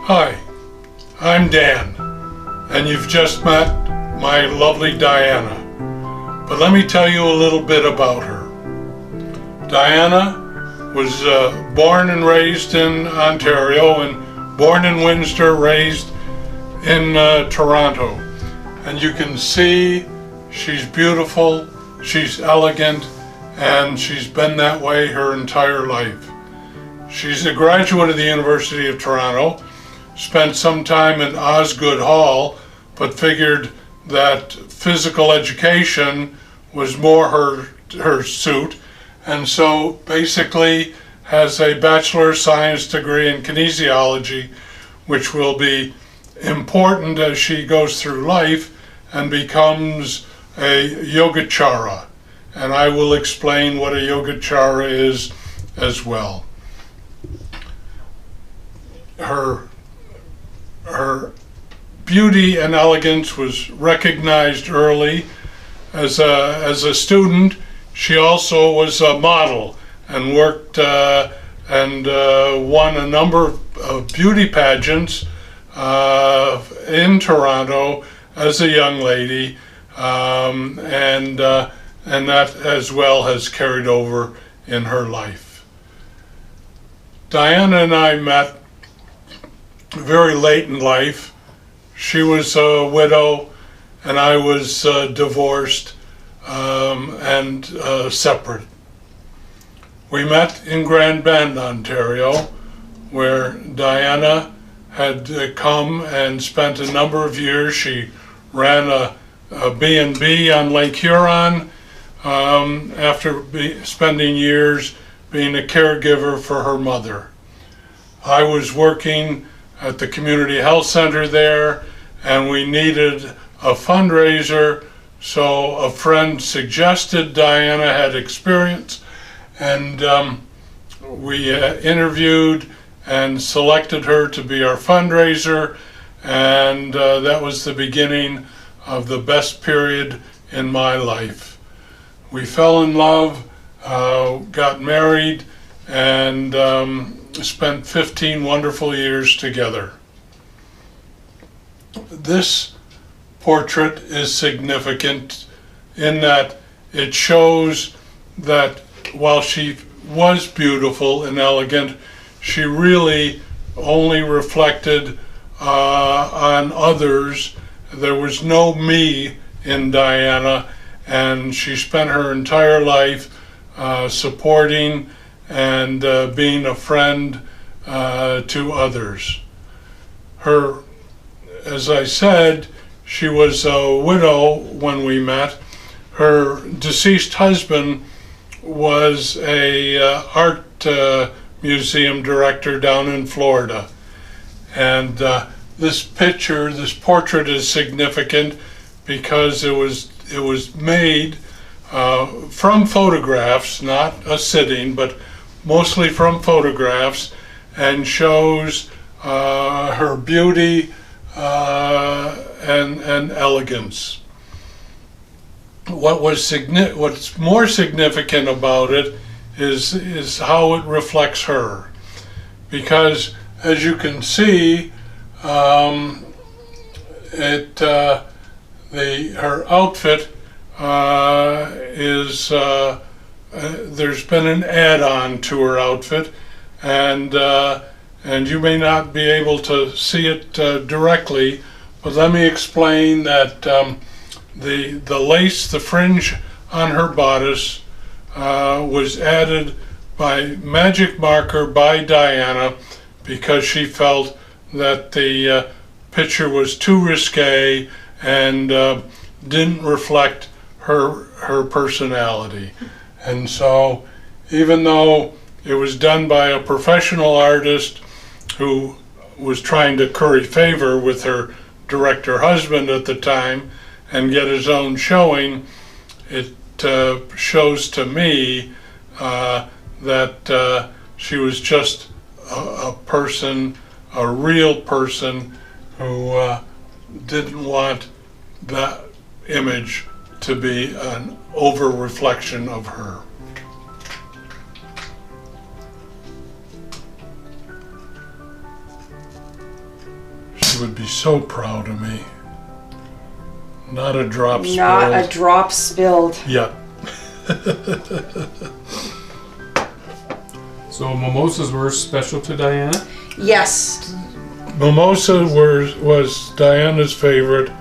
Hi, I'm Dan, and you've just met my lovely Diana. But let me tell you a little bit about her. Diana was born and raised in Ontario, and born in Windsor, raised in Toronto. And you can see she's beautiful, she's elegant, and she's been that way her entire life. She's a graduate of the University of Toronto, spent some time in Osgoode Hall, but figured that physical education was more her suit, and so basically has a Bachelor of Science degree in kinesiology, which will be important as she goes through life and becomes a yogacara. And I will explain what a yogacara is as well. Her beauty and elegance was recognized early. As a student, she also was a model and worked and won a number of beauty pageants in Toronto as a young lady, and that as well has carried over in her life. Diana and I met very late in life. She was a widow and I was divorced and separate. We met in Grand Bend, Ontario, where Diana had come and spent a number of years. She ran a B&B on Lake Huron after spending years being a caregiver for her mother. I was working at the community health center there, and we needed a fundraiser, so a friend suggested Diana had experience, and we interviewed and selected her to be our fundraiser, and that was the beginning of the best period in my life. We fell in love, got married, and spent 15 wonderful years together. This portrait is significant in that it shows that while she was beautiful and elegant, she really only reflected on others. There was no me in Diana, and she spent her entire life supporting and being a friend to others. As I said, she was a widow when we met. Her deceased husband was a art museum director down in Florida. And this portrait is significant because it was made from photographs, not a sitting, but mostly from photographs, and shows her beauty and elegance. What's more significant about it is how it reflects her, because as you can see, her outfit is there's been an add-on to her outfit, and you may not be able to see it directly, but let me explain that the lace, the fringe on her bodice was added by magic marker by Diana because she felt that the picture was too risque and didn't reflect her personality. And so even though it was done by a professional artist who was trying to curry favor with her director husband at the time and get his own showing, it shows to me that she was just a person, a real person who didn't want that image to be an over reflection of her. She would be so proud of me. Not a drop spilled. Not a drop spilled. Yeah. So mimosas were special to Diana? Yes. Mimosa was Diana's favorite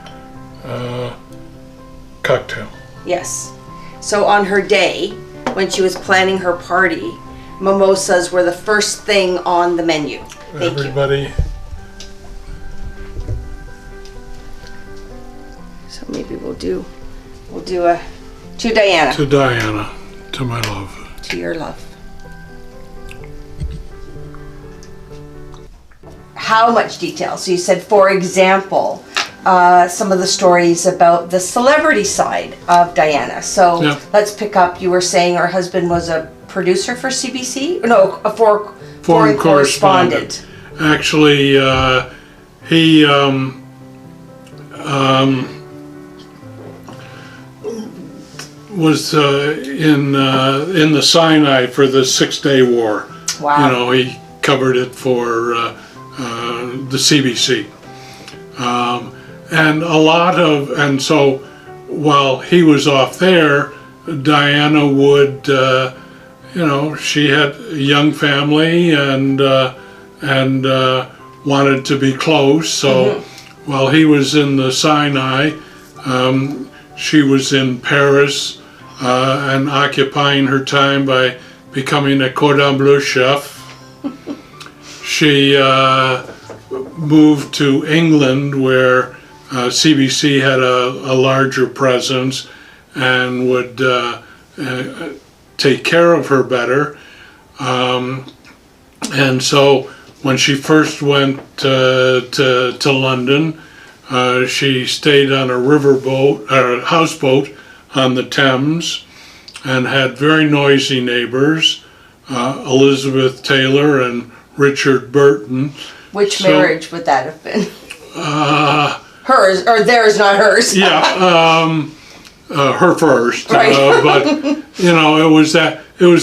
cocktail. Yes. So on her day, when she was planning her party, mimosas were the first thing on the menu. Thank Everybody. you. So maybe we'll do a to Diana. To Diana, to my love. To your love. How much detail? So you said, for example, some of the stories about the celebrity side of Diana. So Yeah. let's pick up, you were saying her husband was a producer for CBC? No, a Foreign correspondent. Actually, he was in the Sinai for the 6-Day War. Wow. You know, he covered it for the CBC. And so while he was off there, Diana would, she had a young family and wanted to be close. So while he was in the Sinai, she was in Paris and occupying her time by becoming a cordon bleu chef. She moved to England where CBC had a larger presence and would take care of her better. And so when she first went to London, she stayed on a riverboat, or a houseboat on the Thames, and had very noisy neighbors, Elizabeth Taylor and Richard Burton. Which marriage would that have been? Hers, or theirs, not hers. Yeah, her first. Right. But it was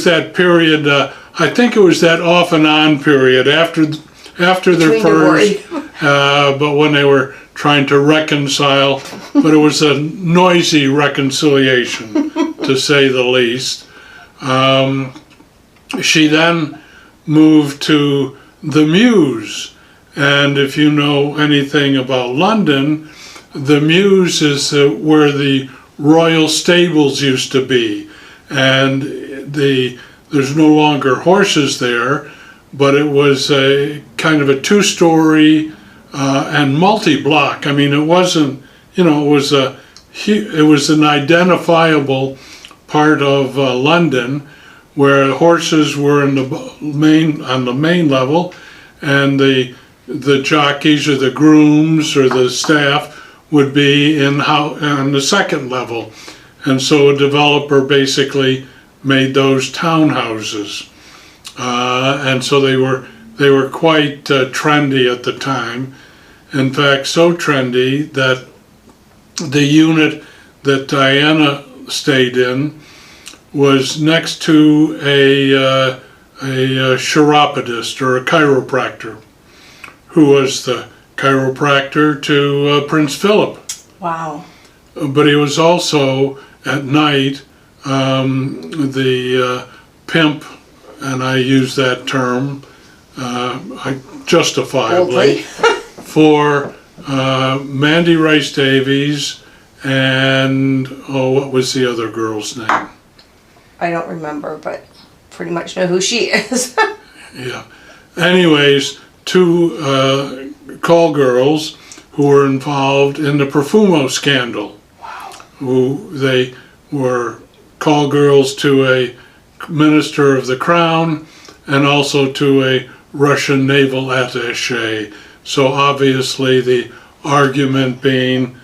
that period. I think it was that off and on period after their Between first. But when they were trying to reconcile, but it was a noisy reconciliation, to say the least. She then moved to the Mews, and if you know anything about London, the Mews is where the royal stables used to be, and there's no longer horses there, but it was a kind of a 2-story and multi-block. I mean, it wasn't, it was an identifiable part of London where horses were on the main level, and the jockeys or the grooms or the staff would be on the second level. And so a developer basically made those townhouses. And so they were quite trendy at the time. In fact, so trendy that the unit that Diana stayed in was next to a chiropodist or a chiropractor, who was the chiropractor to Prince Philip. Wow. But he was also, at night, the pimp, and I use that term justifiably, for Mandy Rice Davies and, what was the other girl's name? I don't remember, but pretty much know who she is. Yeah. Anyways, 2 call girls who were involved in the Profumo scandal. Wow. They were call girls to a minister of the crown and also to a Russian naval attaché. So obviously the argument being,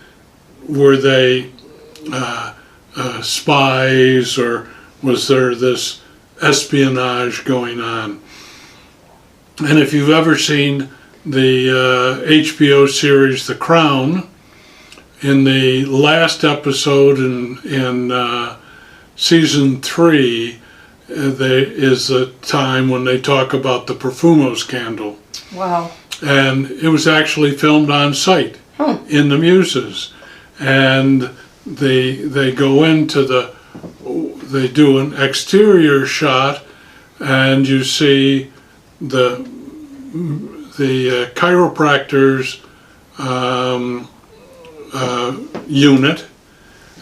were they spies, or was there this espionage going on? And if you've ever seen the HBO series The Crown, in the last episode in season 3, there is a time when they talk about the Profumo scandal. Wow. and it was actually filmed on site in the Muses. And they go into they do an exterior shot, and you see the chiropractor's unit,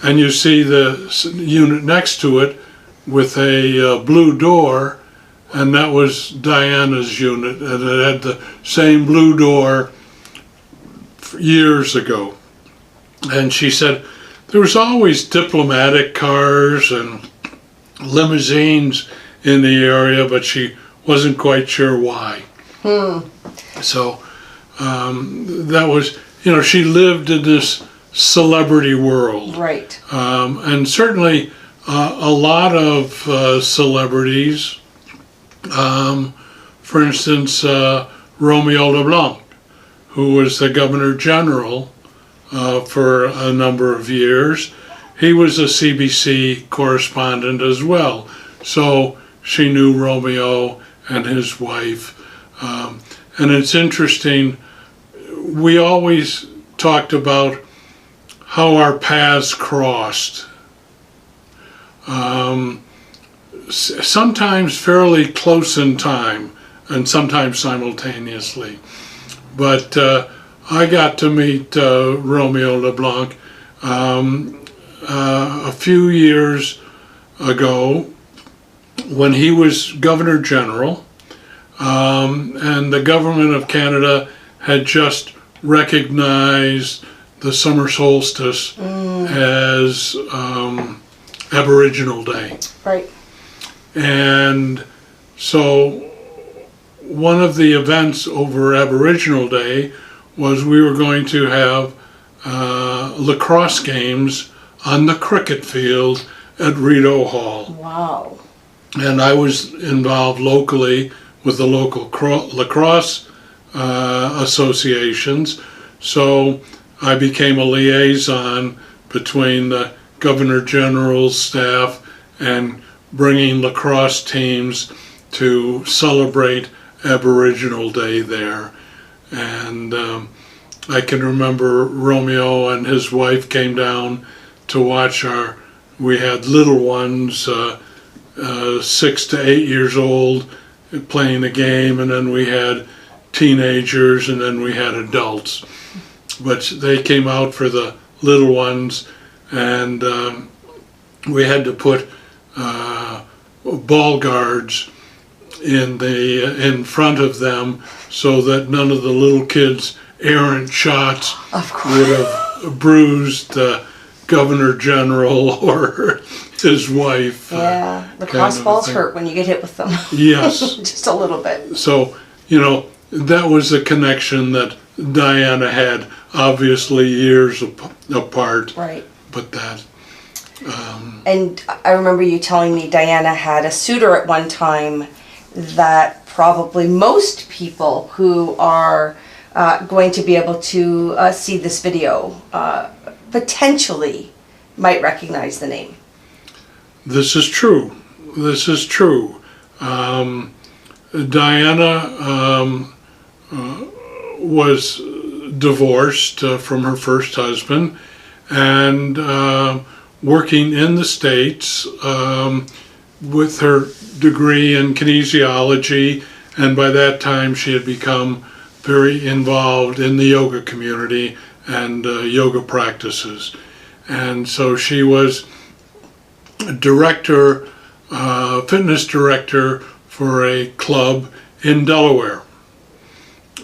and you see the unit next to it with a blue door, and that was Diana's unit, and it had the same blue door years ago. And she said there was always diplomatic cars and limousines in the area, but she wasn't quite sure why. So that was, she lived in this celebrity world. Right. And certainly a lot of celebrities, for instance, Romeo LeBlanc, who was the Governor General for a number of years. He was a CBC correspondent as well. So she knew Romeo and his wife. And it's interesting, we always talked about how our paths crossed. Sometimes fairly close in time, and sometimes simultaneously. But I got to meet Romeo LeBlanc a few years ago when he was Governor General, and the government of Canada had just recognized the summer solstice as Aboriginal Day. Right. And so one of the events over Aboriginal Day was we were going to have lacrosse games on the cricket field at Rideau Hall. Wow. And I was involved locally with the local lacrosse associations, so I became a liaison between the Governor General's staff and bringing lacrosse teams to celebrate Aboriginal Day there. And I can remember Romeo and his wife came down to watch we had little ones, 6 to 8 years old, playing a game, and then we had teenagers, and then we had adults. But they came out for the little ones, and we had to put ball guards in front of them so that none of the little kids' errant shots would have bruised Governor General or his wife. Yeah, lacrosse balls hurt when you get hit with them. Yes. Just a little bit. So, that was a connection that Diana had, obviously years apart. Right. But that. And I remember you telling me Diana had a suitor at one time that probably most people who are going to be able to see this video potentially might recognize the name. This is true. This is true. Diana was divorced from her first husband and working in the States with her degree in kinesiology, and by that time she had become very involved in the yoga community and yoga practices. And so she was director, fitness director for a club in Delaware.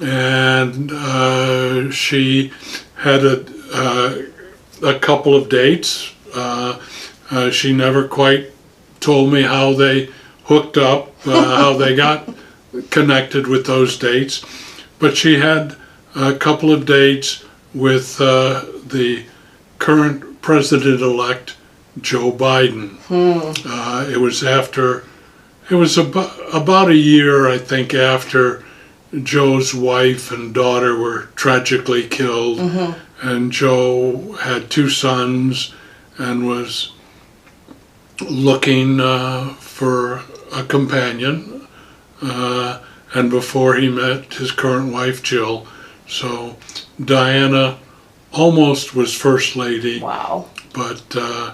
And she had a couple of dates. She never quite told me how they hooked up, how they got connected with those dates. But she had a couple of dates with the current president-elect, Joe Biden. It was about a year, I think, after Joe's wife and daughter were tragically killed, and Joe had 2 sons and was looking for a companion. and before he met his current wife, Jill. So Diana almost was First Lady, Wow. but the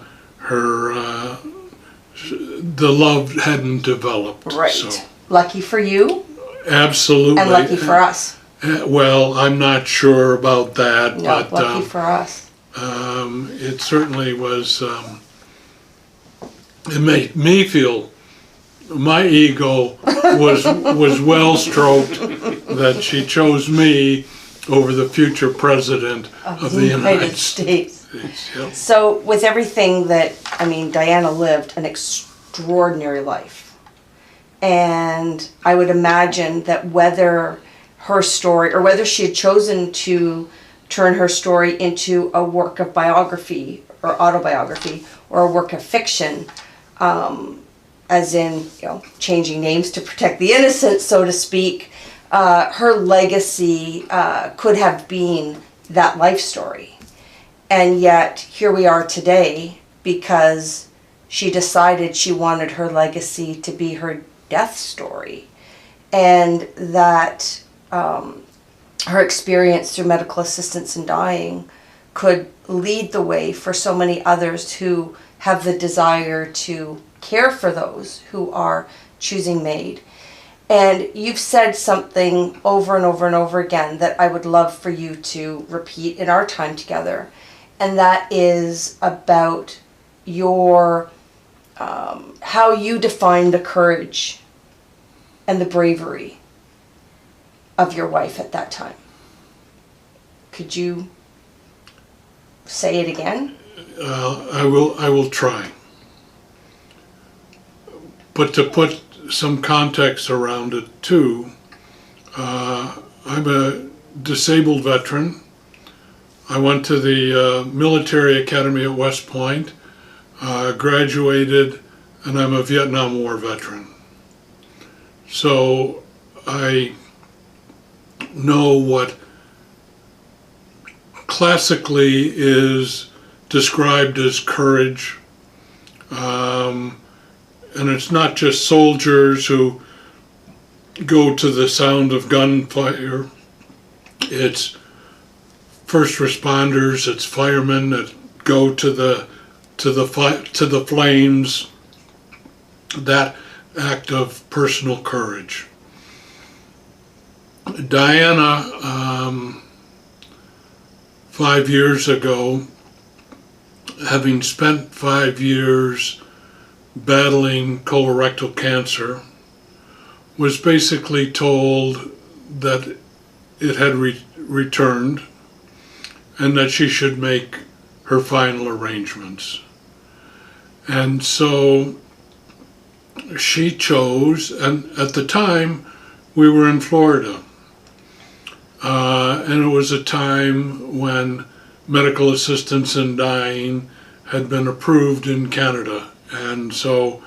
love hadn't developed. Right. So. Lucky for you Absolutely. and lucky for us. Well, I'm not sure about that, No, but lucky for us. it certainly was, it made me feel, my ego was well stroked that she chose me over the future president of the United States. Yep. So with everything that, I mean, Diana lived an extraordinary life. And I would imagine that whether her story, or whether she had chosen to turn her story into a work of biography or autobiography or a work of fiction, as in, changing names to protect the innocent, so to speak, her legacy could have been that life story. And yet here we are today because she decided she wanted her legacy to be her death story, and that her experience through medical assistance in dying could lead the way for so many others who have the desire to care for those who are choosing MAID. And you've said something over and over and over again that I would love for you to repeat in our time together, and that is about your how you define the courage and the bravery of your wife at that time. Could you say it again? I will try. But to put some context around it too, I'm a disabled veteran. I went to the military academy at West Point, graduated, and I'm a Vietnam War veteran. So I know what classically is described as courage. And it's not just soldiers who go to the sound of gunfire. It's first responders, it's firemen that go to the flames. That act of personal courage. Diana, 5 years ago, having spent 5 years battling colorectal cancer, was basically told that it had returned and that she should make her final arrangements. And so she chose, and at the time we were in Florida, and it was a time when medical assistance in dying had been approved in Canada. And so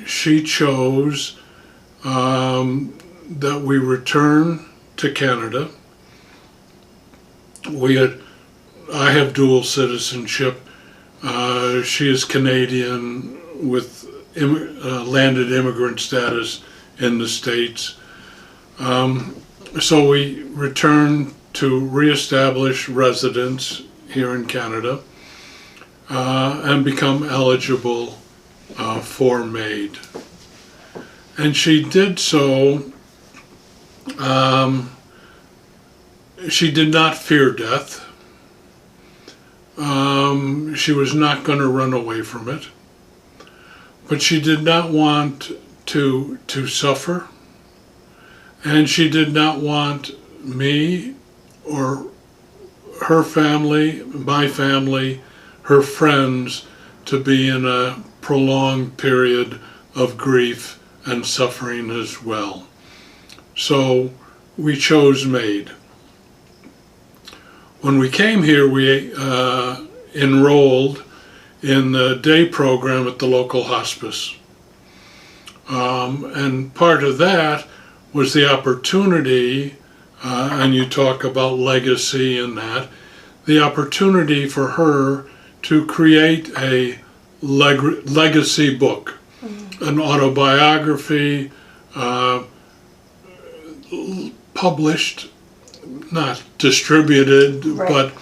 she chose that we return to Canada. I have dual citizenship. She is Canadian with landed immigrant status in the States. So we returned to reestablish residence here in Canada and become eligible for MAID. And she did so, she did not fear death. She was not going to run away from it. But she did not want to suffer. And she did not want me or her family, my family, her friends to be in a prolonged period of grief and suffering as well. So we chose MAID. When we came here, we enrolled in the day program at the local hospice. And part of that was the opportunity, and you talk about legacy and that, the opportunity for her to create a legacy book, an autobiography, published, not distributed, Right. but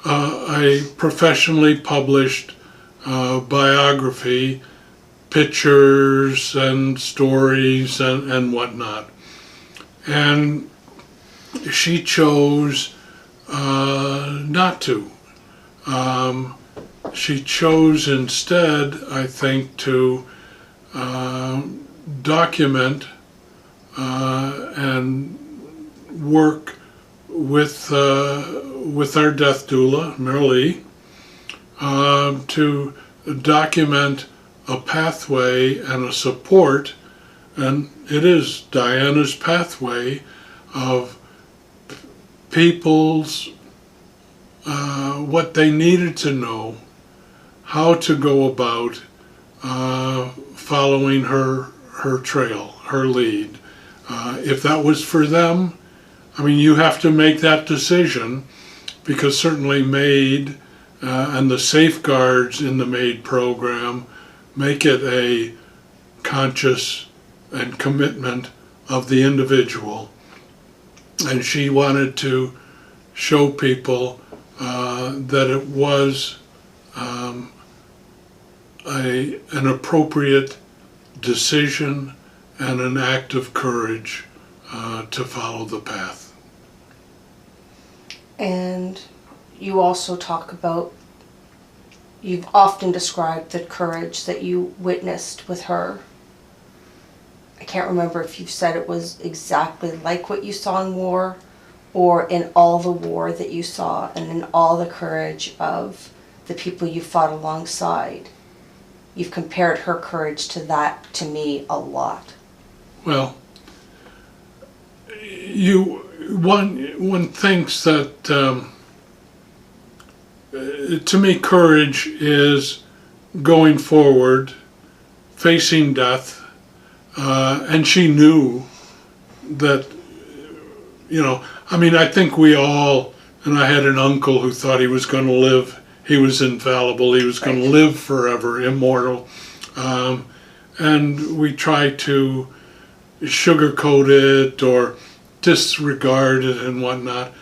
a professionally published biography, pictures and stories and whatnot. And she chose not to. She chose instead, I think, to document and work with our death doula, Merle, to document a pathway and a support, and it is Diana's pathway of people's what they needed to know, how to go about following her trail, her lead. If that was for them, I mean, you have to make that decision, because certainly MAID and the safeguards in the MAID program make it a conscious and commitment of the individual. And she wanted to show people that it was an appropriate decision and an act of courage to follow the path. And you also talk about, you've often described the courage that you witnessed with her. I can't remember if you've said it was exactly like what you saw in war, or in all the war that you saw, and in all the courage of the people you fought alongside. You've compared her courage to that, to me, a lot. Well, one thinks that to me courage is going forward, facing death, and she knew that, I mean, I think we all, and I had an uncle who thought he was going to live, he was infallible, he was going to live forever, immortal, and we try to sugarcoat it or disregard it and whatnot,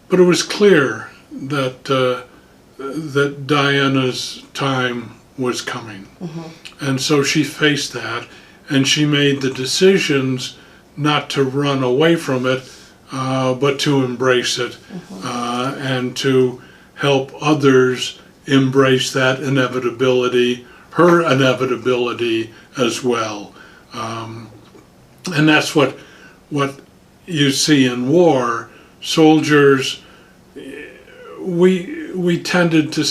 but it was clear that that Diana's time was coming. Mm-hmm. And so she faced that, and she made the decisions not to run away from it, but to embrace it, mm-hmm. And to help others embrace that inevitability, her inevitability as well. And that's what you see in war. Soldiers, we tended to,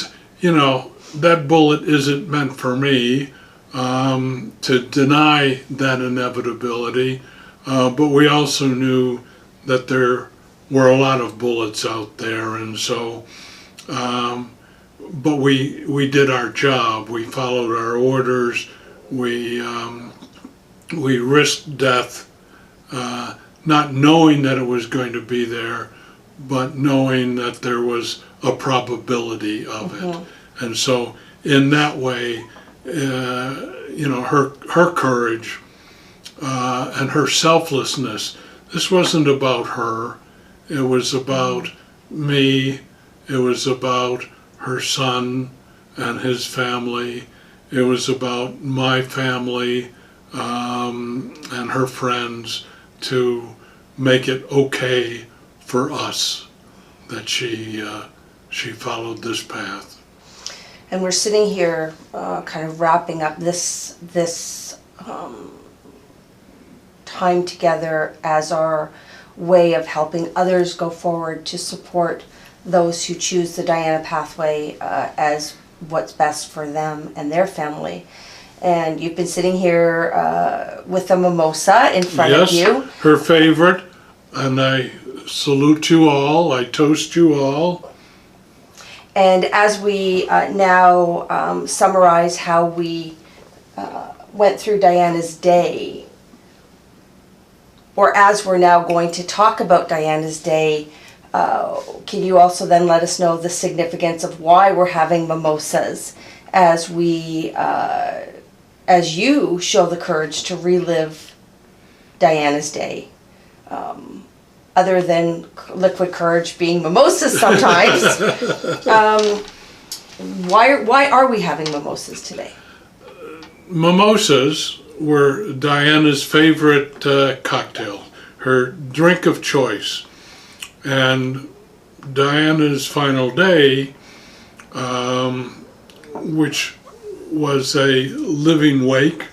that bullet isn't meant for me, to deny that inevitability, but we also knew that there were a lot of bullets out there, and so, but we did our job. We followed our orders. We risked death, not knowing that it was going to be there, but knowing that there was a probability of it. And so in that way, her courage and her selflessness, this wasn't about her, it was about me, it was about her son and his family, it was about my family and her friends, to make it okay for us that she followed this path. And we're sitting here kind of wrapping up this time together as our way of helping others go forward to support those who choose the Diana pathway as what's best for them and their family. And you've been sitting here with a mimosa in front of you. Yes, her favorite, and I salute you all, I toast you all. And as we now summarize how we went through Diana's day, or as we're now going to talk about Diana's day, can you also then let us know the significance of why we're having mimosas as we, as you show the courage to relive Diana's day? other than liquid courage being mimosas sometimes. Why are we having mimosas today? Mimosas were Diana's favorite cocktail, her drink of choice. And Diana's final day, which was a living wake,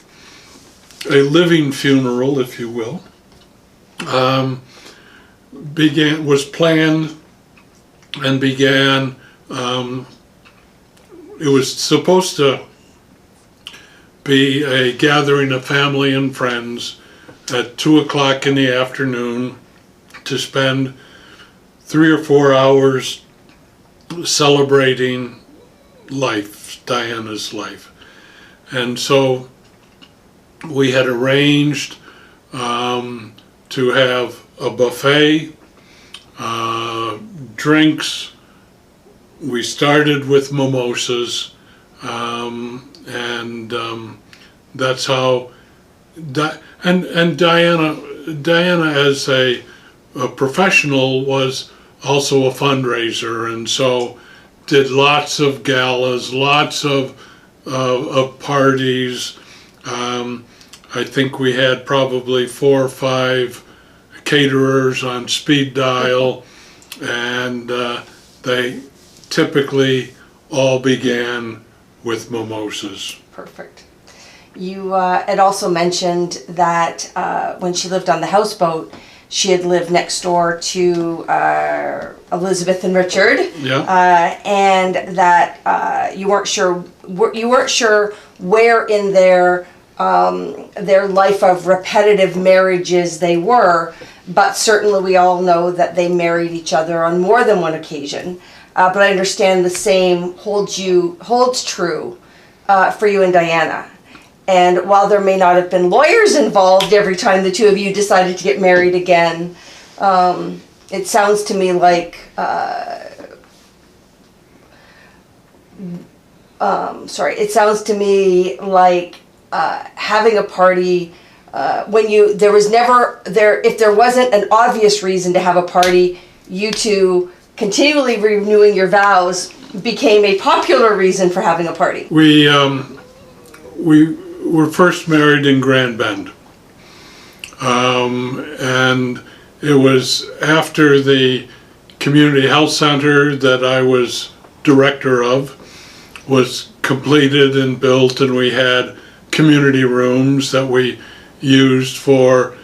a living funeral, if you will, was planned and began. It was supposed to be a gathering of family and friends at 2 o'clock in the afternoon to spend 3 or 4 hours celebrating life, Diana's life. And so we had arranged to have a buffet, drinks. We started with mimosas, and that's how. And Diana, as a professional, was also a fundraiser, and so did lots of galas, lots of parties. I think we had probably 4 or 5 caterers on speed dial, and they typically all began with mimosas. Perfect. You had also mentioned that when she lived on the houseboat, she had lived next door to Elizabeth and Richard. Yeah. And that you weren't sure where in their life of repetitive marriages they were, but certainly we all know that they married each other on more than one occasion. But I understand the same holds true for you and Diana. And while there may not have been lawyers involved every time the two of you decided to get married again, it sounds to me like having a party if there wasn't an obvious reason to have a party, you two continually renewing your vows became a popular reason for having a party. We were first married in Grand Bend, and it was after the community health center that I was director of was completed and built, and we had community rooms that we used for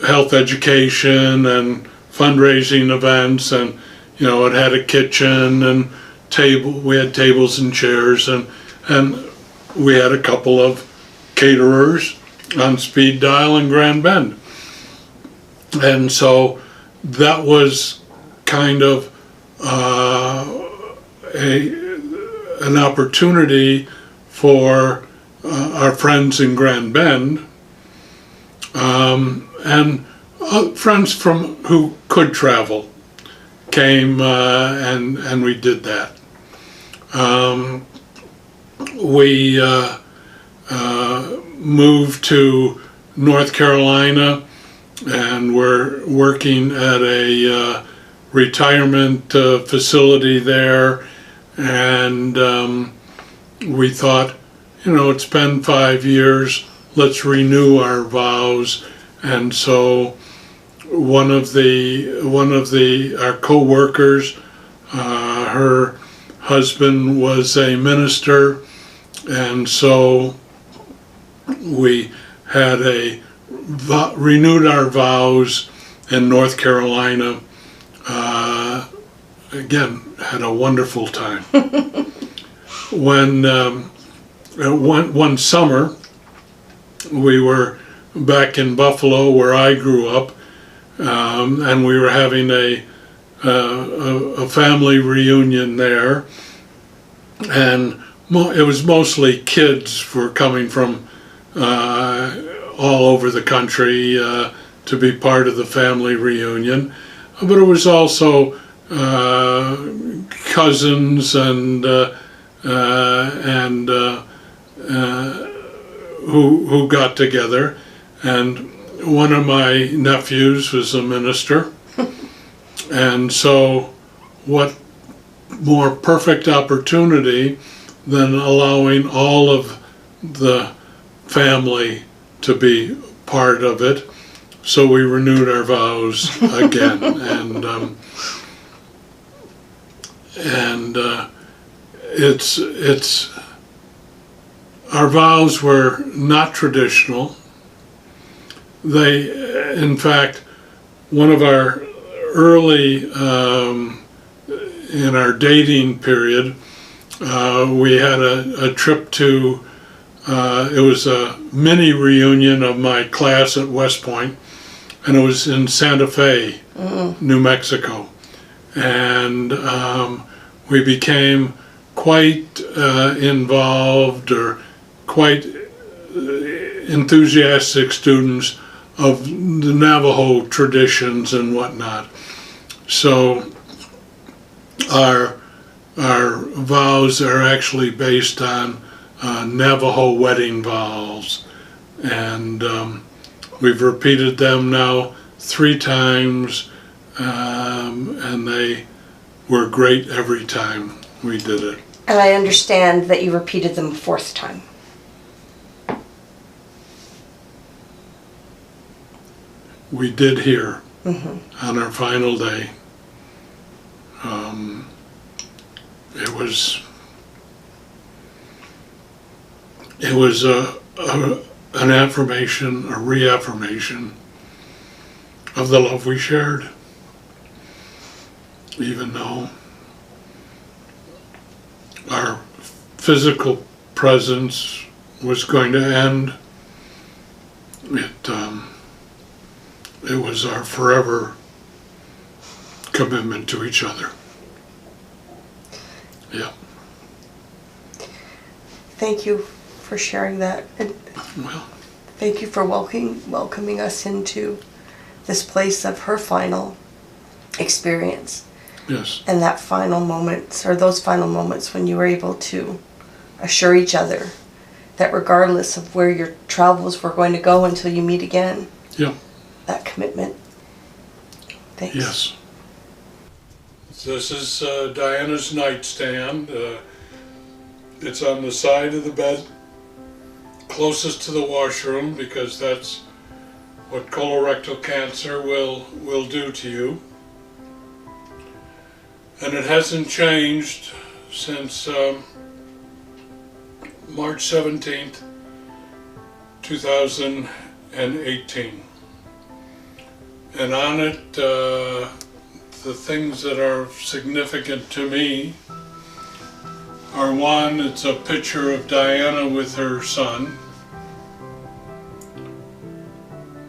health education and fundraising events, and it had a kitchen and we had tables and chairs, and we had a couple of caterers on speed dial in Grand Bend. And so that was kind of an opportunity for our friends in Grand Bend, and friends who could travel came, and we did that. We moved to North Carolina, and we're working at a retirement facility there, and we thought, it's been 5 years, let's renew our vows. And so one of our co-workers, her husband was a minister, and so we had renewed our vows in North Carolina. Again, had a wonderful time. When one summer we were back in Buffalo, where I grew up, and we were having a family reunion there, and it was mostly kids were coming from all over the country to be part of the family reunion, but it was also cousins and who got together, and one of my nephews was a minister. And so what more perfect opportunity than allowing all of the family to be part of it. So we renewed our vows again. And it's our vows were not traditional. They, in fact, one of our early, in our dating period, we had a trip to, it was a mini reunion of my class at West Point, and it was in Santa Fe, New Mexico. And we became quite involved, or quite enthusiastic students of the Navajo traditions and whatnot. So our vows are actually based on Navajo wedding vows, and we've repeated them now 3 times, and they were great every time we did it. And I understand that you repeated them a 4th time. We did here on our final day. It was an affirmation, a reaffirmation of the love we shared, even though our physical presence was going to end. It was our forever commitment to each other. Yeah. Thank you for sharing that. And Well, thank you for welcoming us into this place of her final experience. yes. And that final moments, or those final moments when you were able to assure each other that regardless of where your travels were going to go until you meet again, Yeah. that commitment. Thanks. Yes. This is Diana's nightstand. It's on the side of the bed closest to the washroom, because that's what colorectal cancer will do to you. And it hasn't changed since March 17th, 2018. And on it, the things that are significant to me are, one, it's a picture of Diana with her son.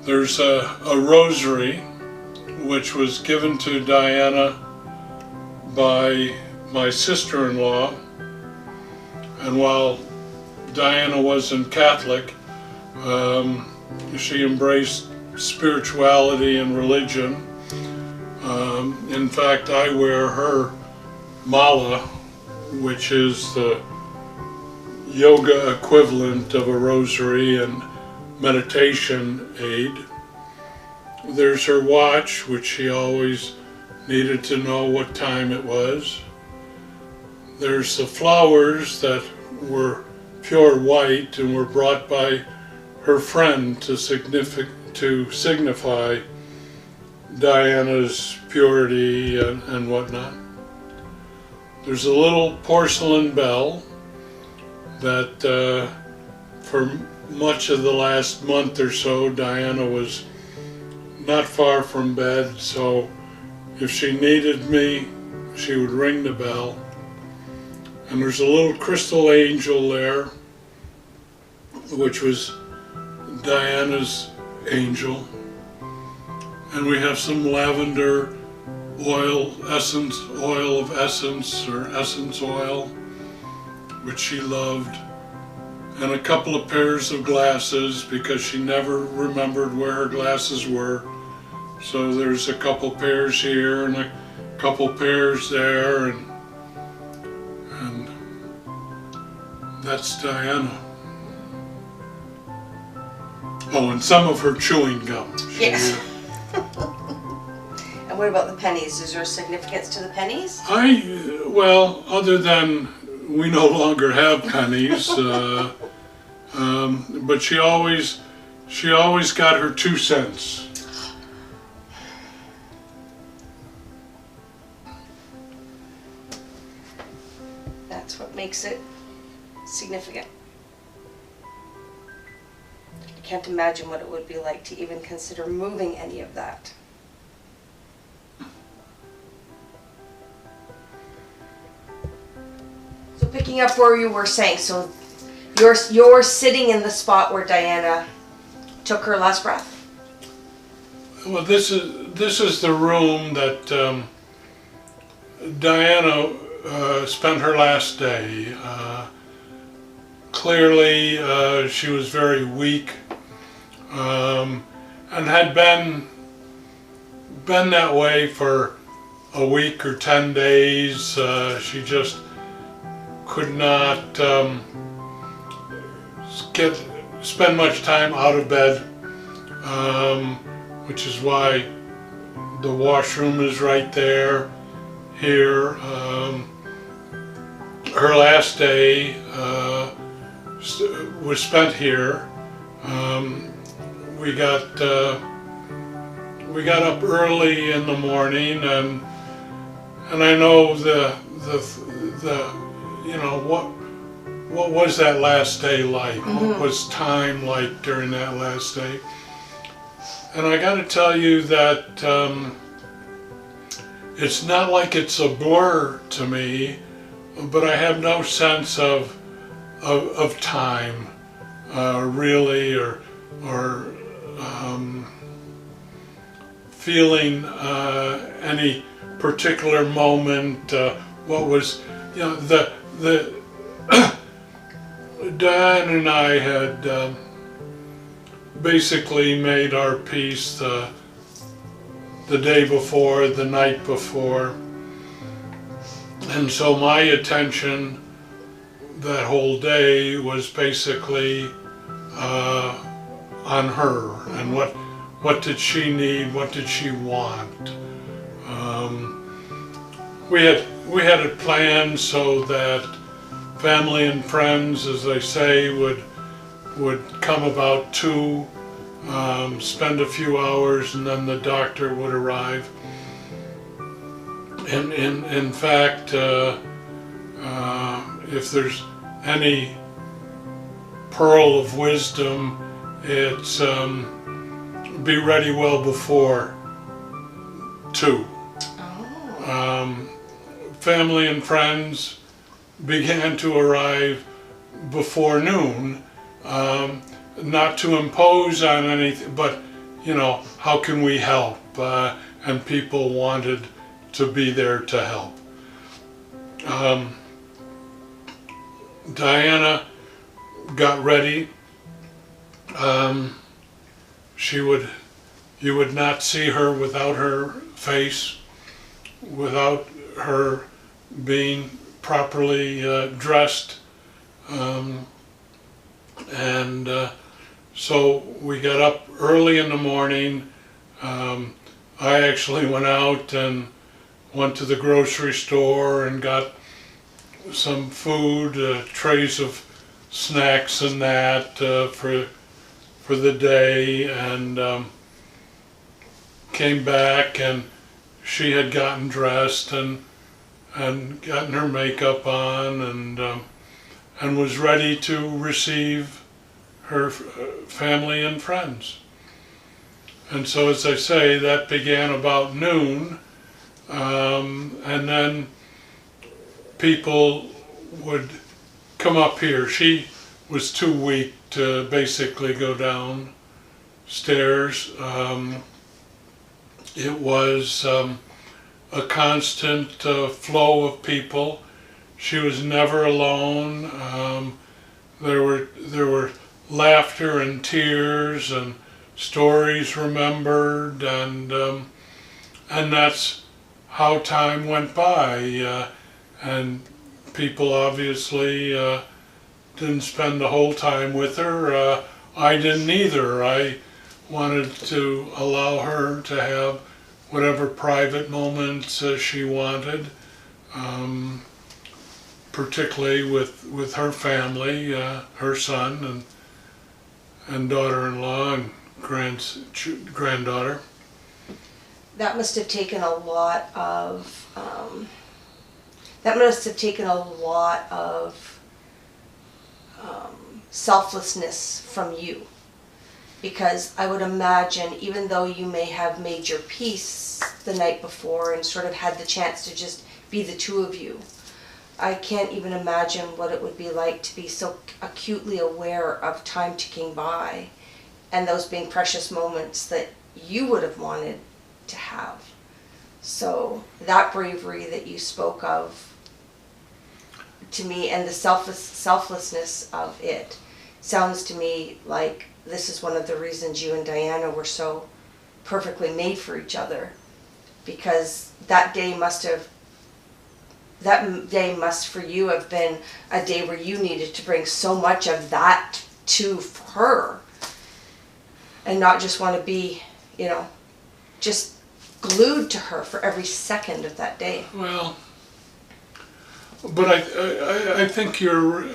There's a rosary which was given to Diana by my sister-in-law, and while Diana wasn't Catholic, she embraced spirituality and religion. In fact, I wear her mala, which is the yoga equivalent of a rosary and meditation aid. There's her watch, which she always needed to know what time it was. There's the flowers that were pure white and were brought by her friend to signify Diana's purity and whatnot. There's a little porcelain bell that for much of the last month or so, Diana was not far from bed, so if she needed me, she would ring the bell. And there's a little crystal angel there, which was Diana's angel. And we have some lavender oil of essence, or essence oil, which she loved. And a couple of pairs of glasses, because she never remembered where her glasses were. So there's a couple pairs here and a couple pairs there, and that's Diana. Oh, and some of her chewing gum. Yes. And what about the pennies? Is there significance to the pennies? Well, other than we no longer have pennies, but she always got her 2 cents. That's what makes it significant. I can't imagine what it would be like to even consider moving any of that. So picking up where you were saying, so you're sitting in the spot where Diana took her last breath. Well, this is the room that Diana spent her last day. Clearly, she was very weak, and had been that way for a week or 10 days. She just could not spend much time out of bed, which is why the washroom is right there. Here, her last day was spent here. We got up early in the morning, and I know the you know what was that last day like? Mm-hmm. What was time like during that last day? And I got to tell you that it's not like it's a blur to me, but I have no sense of time, really, or feeling any particular moment. What was, the Diane and I had basically made our peace the day before, the night before, and so my attention that whole day was basically on her and what did she need, what did she want. We had it planned so that family and friends, as they say, would come about 2, spend a few hours, and then the doctor would arrive. And in fact, if there's any pearl of wisdom, it's be ready well before 2. Oh. Family and friends began to arrive before noon, not to impose on anything, but how can we help? And people wanted to be there to help. Diana got ready. You would not see her without her face, without her being properly dressed. So we got up early in the morning. I actually went out and went to the grocery store and got some food, trays of snacks and that for the day, and came back, and she had gotten dressed and gotten her makeup on, and was ready to receive her family and friends. And so, as I say, that began about noon, and then people would come up here. She was too weak to basically go downstairs. It was a constant flow of people. She was never alone. There were laughter and tears and stories remembered, and that's how time went by. And people obviously didn't spend the whole time with her. I didn't either. I wanted to allow her to have whatever private moments she wanted, particularly with her family, her son and daughter-in-law and granddaughter. That must have taken a lot of, that must have taken a lot of selflessness from you. Because I would imagine, even though you may have made your peace the night before and sort of had the chance to just be the two of you, I can't even imagine what it would be like to be so acutely aware of time ticking by and those being precious moments that you would have wanted to have. So that bravery that you spoke of to me, and the selflessness of it, sounds to me like this is one of the reasons you and Diana were so perfectly made for each other, because that day must for you have been a day where you needed to bring so much of that to her and not just want to be, just glued to her for every second of that day. Well, but I think you're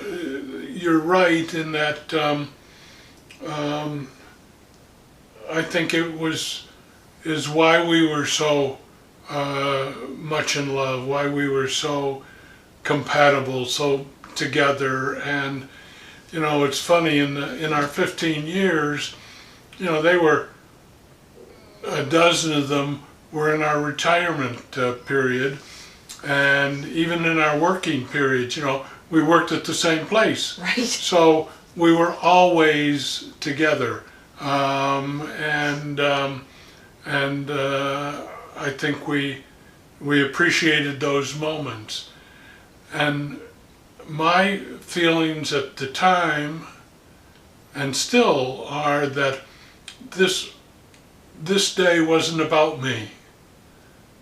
right in that. I think is why we were so much in love, why we were so compatible, so together. And it's funny, in our 15 years, they were, a dozen of them were in our retirement period, and even in our working periods, we worked at the same place. Right. So we were always together, and I think we appreciated those moments. And my feelings at the time, and still are, that this day wasn't about me.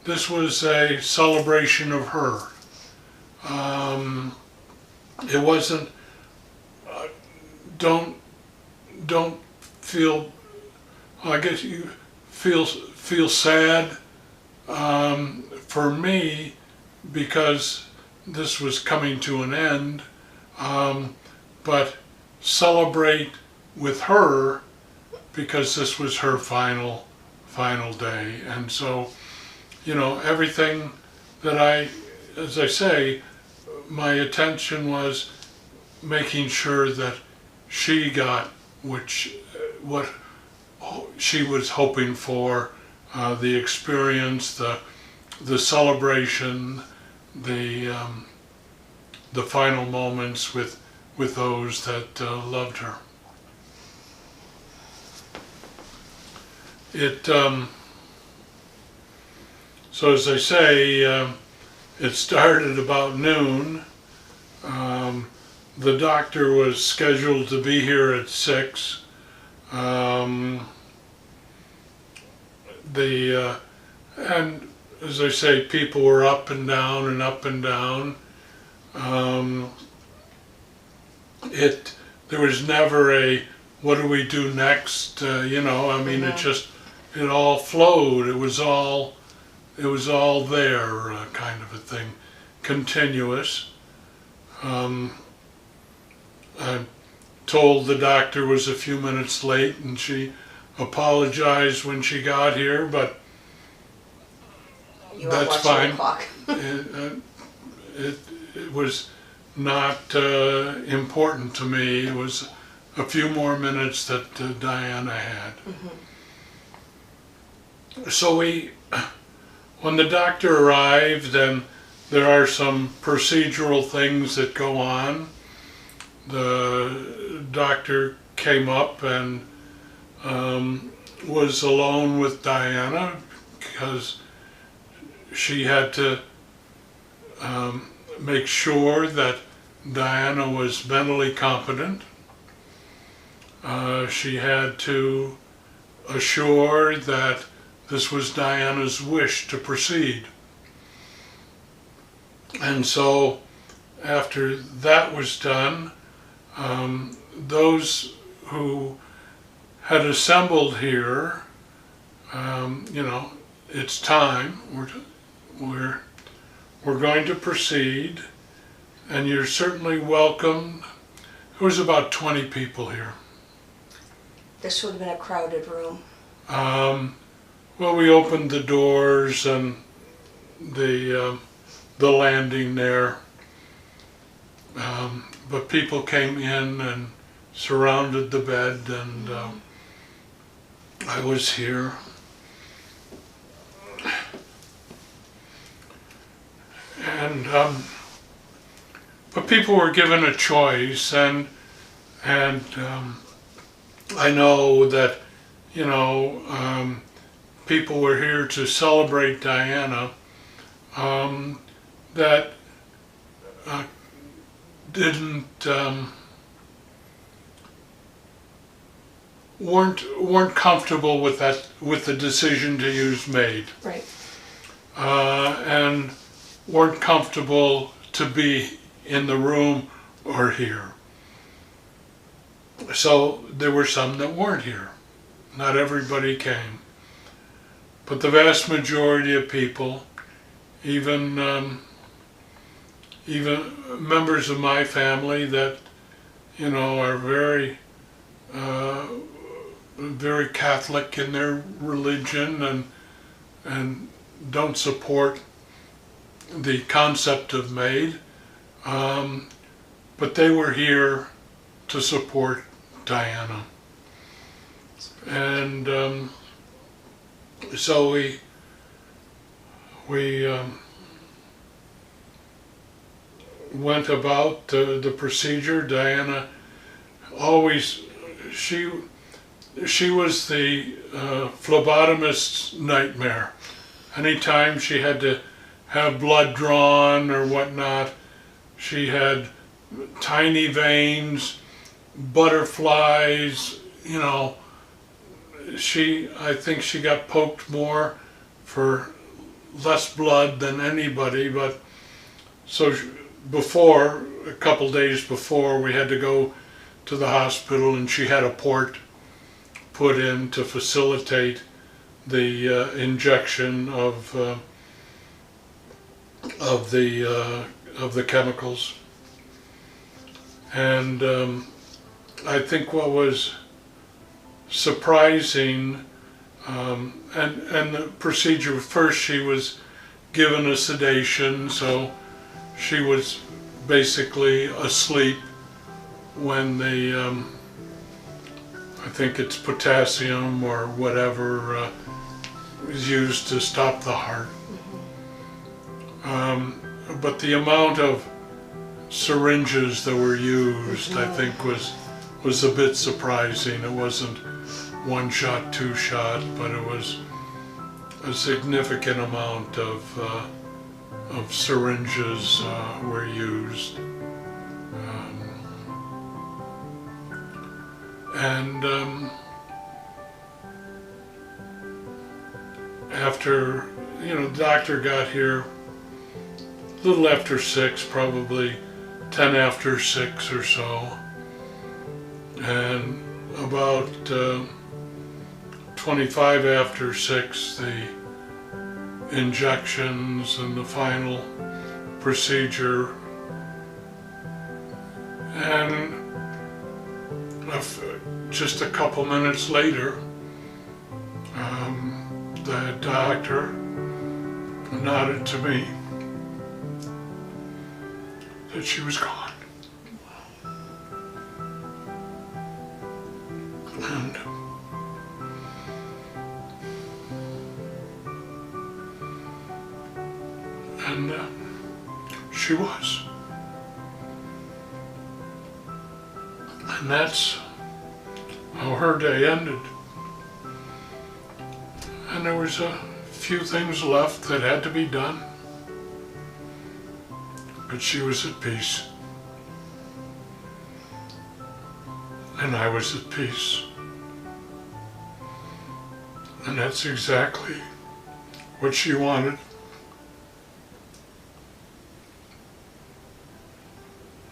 This was a celebration of her. It wasn't. Don't feel. I guess you feel sad for me because this was coming to an end, but celebrate with her because this was her final day. And so, everything that as I say, my attention was making sure that she got what she was hoping for, the experience, the celebration, the final moments with those that loved her. So as I say, it started about noon. The doctor was scheduled to be here at 6. And as I say, people were up and down and up and down. There was never a, what do we do next? It all flowed. It was all there, kind of a thing, continuous. I told the doctor was a few minutes late, and she apologized when she got here, but that's fine. It was not important to me. It was a few more minutes that Diana had. Mm-hmm. So when the doctor arrived, and there are some procedural things that go on, the doctor came up and was alone with Diana because she had to make sure that Diana was mentally competent. She had to assure that this was Diana's wish to proceed. And so after that was done, those who had assembled here, you know, it's time. We're going to proceed, and you're certainly welcome. There was about 20 people here. This would have been a crowded room. Well, we opened the doors and the landing there, but people came in and surrounded the bed, and I was here. And but people were given a choice, and I know that, you know, people were here to celebrate Diana, that didn't weren't comfortable with the decision to use maid, Right. and weren't comfortable to be in the room or here. So there were some that weren't here. Not everybody came. But the vast majority of people, even members of my family that, you know, are very very Catholic in their religion and don't support the concept of maid, but they were here to support Diana. And so we went about the procedure. Diana always, she was the phlebotomist's nightmare. Anytime she had to have blood drawn or whatnot, she had tiny veins, butterflies, you know. I think she got poked more for less blood than anybody, but so before, a couple days before, we had to go to the hospital, and she had a port put in to facilitate the injection of the chemicals. And I think what was surprising, and the procedure, first she was given a sedation, so she was basically asleep when the I think it's potassium or whatever is used to stop the heart. But the amount of syringes that were used, I think, was a bit surprising. It wasn't one shot, two shot, but it was a significant amount of syringes were used. And after, you know, the doctor got here a little after 6, probably 10 after 6 or so, and about 25 after 6, the injections and the final procedure. And just a couple minutes later, the doctor nodded to me that she was gone. And she was. And that's how her day ended. And there was a few things left that had to be done, but she was at peace. And I was at peace. And that's exactly what she wanted.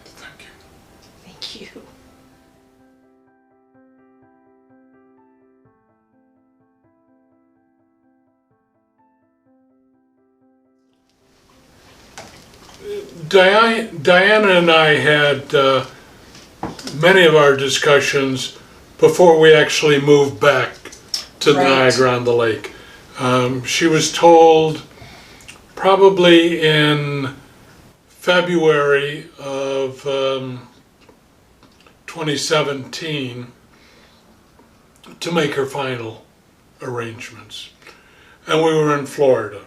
Thank you. Thank you. Diana and I had many of our discussions before we actually moved back to Right. Niagara-on-the-Lake. She was told probably in February of 2017 to make her final arrangements. And we were in Florida.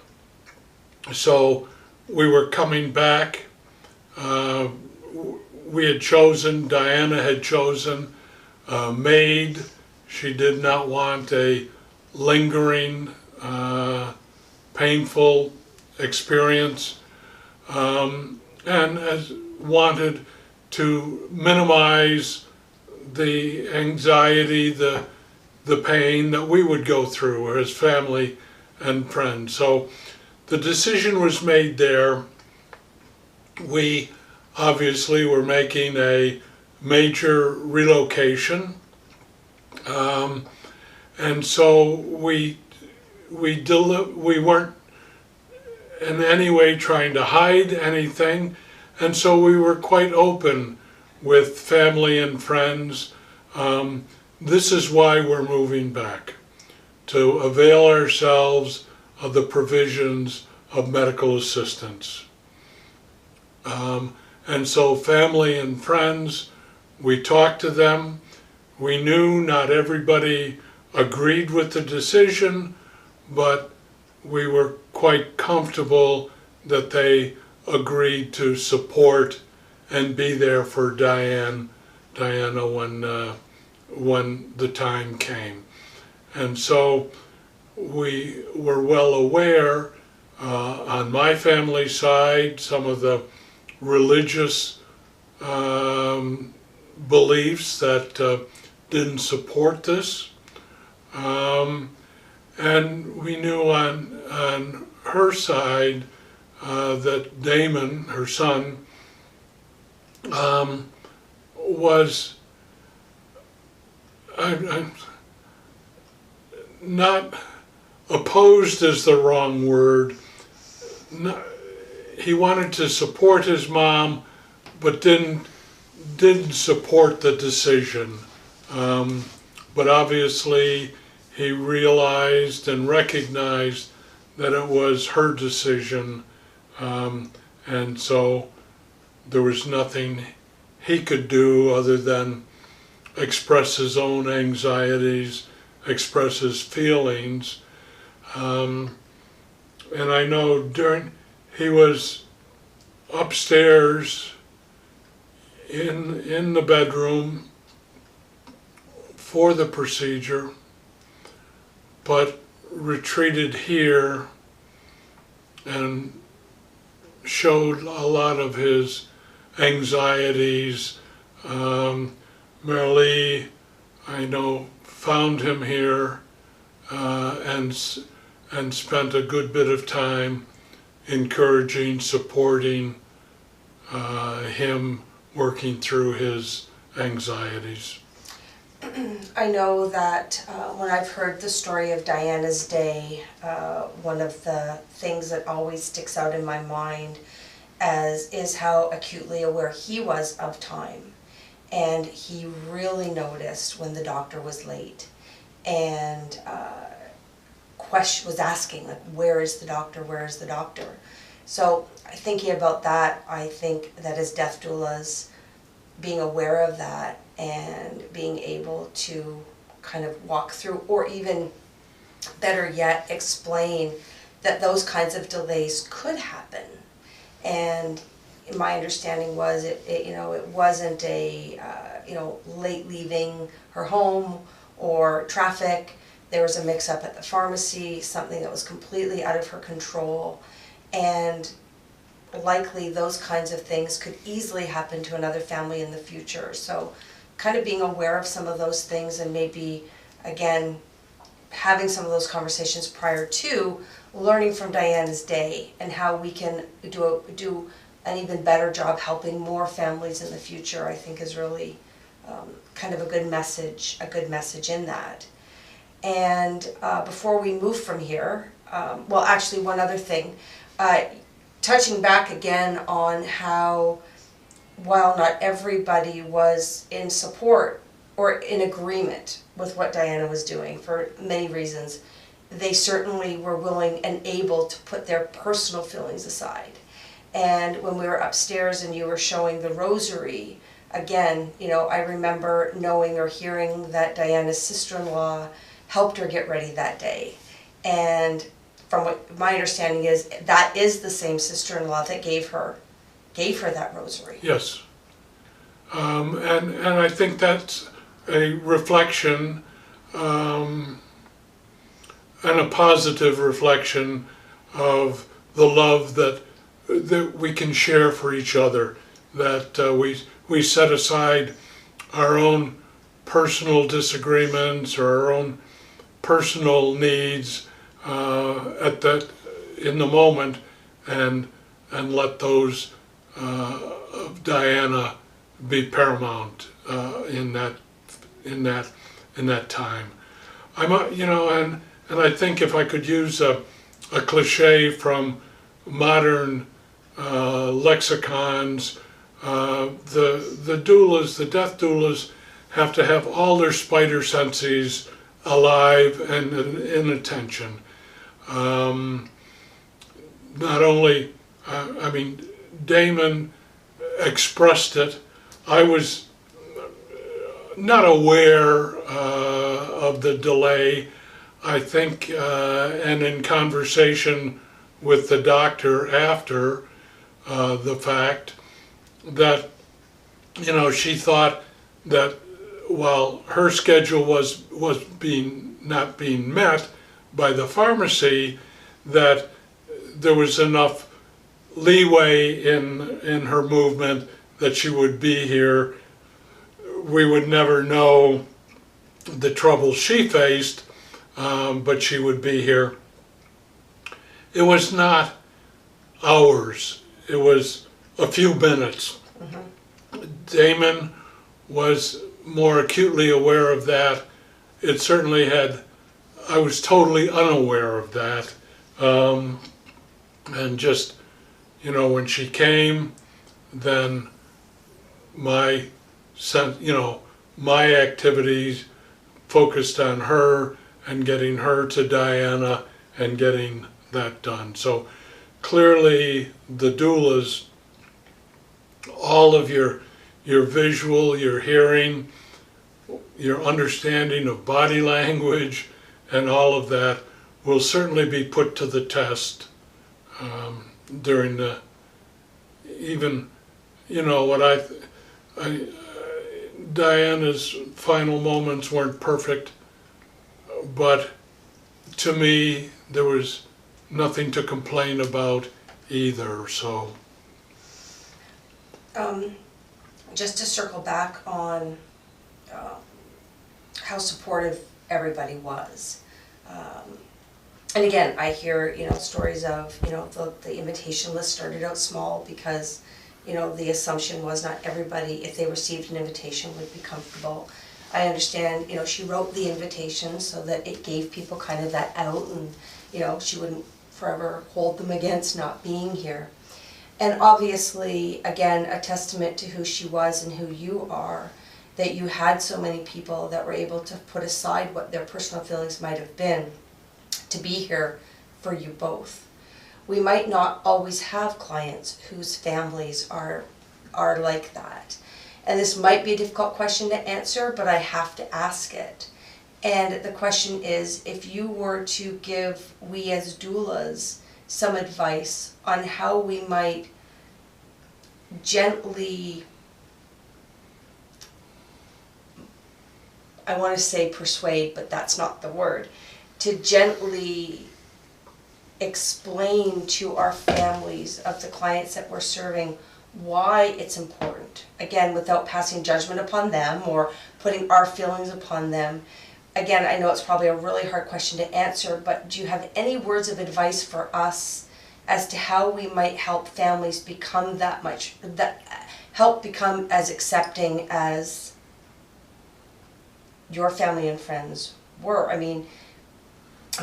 So we were coming back. We had chosen, Diana had chosen a maid. She did not want a lingering, painful experience, and wanted to minimize the anxiety, the pain that we would go through as family and friends. So the decision was made there. We obviously were making a major relocation, and so we weren't in any way trying to hide anything, and so we were quite open with family and friends. This is why we're moving back, to avail ourselves of the provisions of medical assistance. And so family and friends, we talked to them. We knew not everybody agreed with the decision, but we were quite comfortable that they agreed to support and be there for Diana when the time came. And so we were well aware, on my family side, some of the religious beliefs that didn't support this. And we knew on her side that Damon, her son, was not opposed is the wrong word. He wanted to support his mom, but didn't support the decision. But obviously he realized and recognized that it was her decision, and so there was nothing he could do other than express his own anxieties, express his feelings. And I know he was upstairs in the bedroom for the procedure, but retreated here and showed a lot of his anxieties. Marilee, I know, found him here and spent a good bit of time encouraging, supporting him, working through his anxieties. I know that when I've heard the story of Diana's day, one of the things that always sticks out in my mind is how acutely aware he was of time. And he really noticed when the doctor was late and was asking, like, where is the doctor, where is the doctor? So thinking about that, I think that as death doulas, being aware of that and being able to kind of walk through, or even better yet, explain that those kinds of delays could happen. And my understanding was it wasn't a late leaving her home or traffic. There was a mix-up at the pharmacy, something that was completely out of her control, and likely those kinds of things could easily happen to another family in the future. So kind of being aware of some of those things, and maybe again having some of those conversations prior to learning from Diana's day and how we can do an even better job helping more families in the future, I think is really kind of a good message in that. And before we move from here, well, actually one other thing, touching back again on how, while not everybody was in support or in agreement with what Diana was doing for many reasons, they certainly were willing and able to put their personal feelings aside. And when we were upstairs and you were showing the rosary, again, you know, I remember knowing or hearing that Diana's sister-in-law helped her get ready that day. And from what my understanding is, that is the same sister-in-law that gave her that rosary. Yes. And I think that's a reflection, and a positive reflection of the love that we can share for each other, that we set aside our own personal disagreements or our own personal needs in the moment, and let those of Diana be paramount in that time. And I think if I could use a cliche from modern lexicons, the doulas, the death doulas, have to have all their spider senses alive and in attention. Not only, Damon expressed it. I was not aware of the delay. I think, and in conversation with the doctor after the fact, that, you know, she thought that while her schedule was not being met by the pharmacy, that there was enough leeway in her movement that she would be here. We would never know the trouble she faced, but she would be here. It was not hours, it was a few minutes. Mm-hmm. Damon was more acutely aware of that. It certainly had, I was totally unaware of that. And just, you know, when she came, then my activities focused on her and getting her to Diana and getting that done. So clearly the doulas, all of your visual, your hearing, your understanding of body language, and all of that will certainly be put to the test during the, even, you know, what Diana's final moments weren't perfect, but to me there was nothing to complain about either. So just to circle back on how supportive everybody was. And again, I hear, you know, stories of, you know, the invitation list started out small because, you know, the assumption was not everybody, if they received an invitation, would be comfortable. I understand, you know, she wrote the invitation so that it gave people kind of that out, and, you know, she wouldn't forever hold them against not being here. And obviously, again, a testament to who she was and who you are, that you had so many people that were able to put aside what their personal feelings might have been to be here for you both. We might not always have clients whose families are like that. And this might be a difficult question to answer, but I have to ask it. And the question is, if you were to give we as doulas some advice on how we might gently, I want to say persuade, but that's not the word, to gently explain to our families of the clients that we're serving why it's important. Again, without passing judgment upon them or putting our feelings upon them. Again, I know it's probably a really hard question to answer, but do you have any words of advice for us as to how we might help families become become as accepting as your family and friends were? I mean,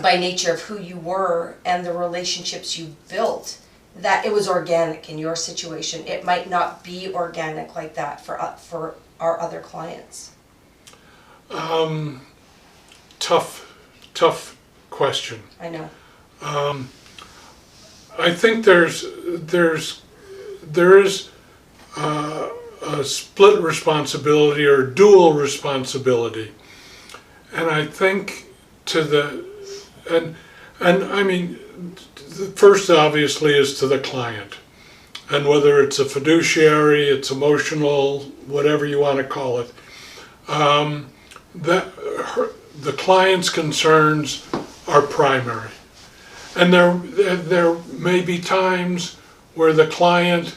by nature of who you were and the relationships you built, that it was organic in your situation. It might not be organic like that for our other clients. Tough question. I know. I think there is a split responsibility or dual responsibility, and I think and I mean, the first obviously is to the client, and whether it's a fiduciary, it's emotional, whatever you want to call it, the client's concerns are primary. And there may be times where the client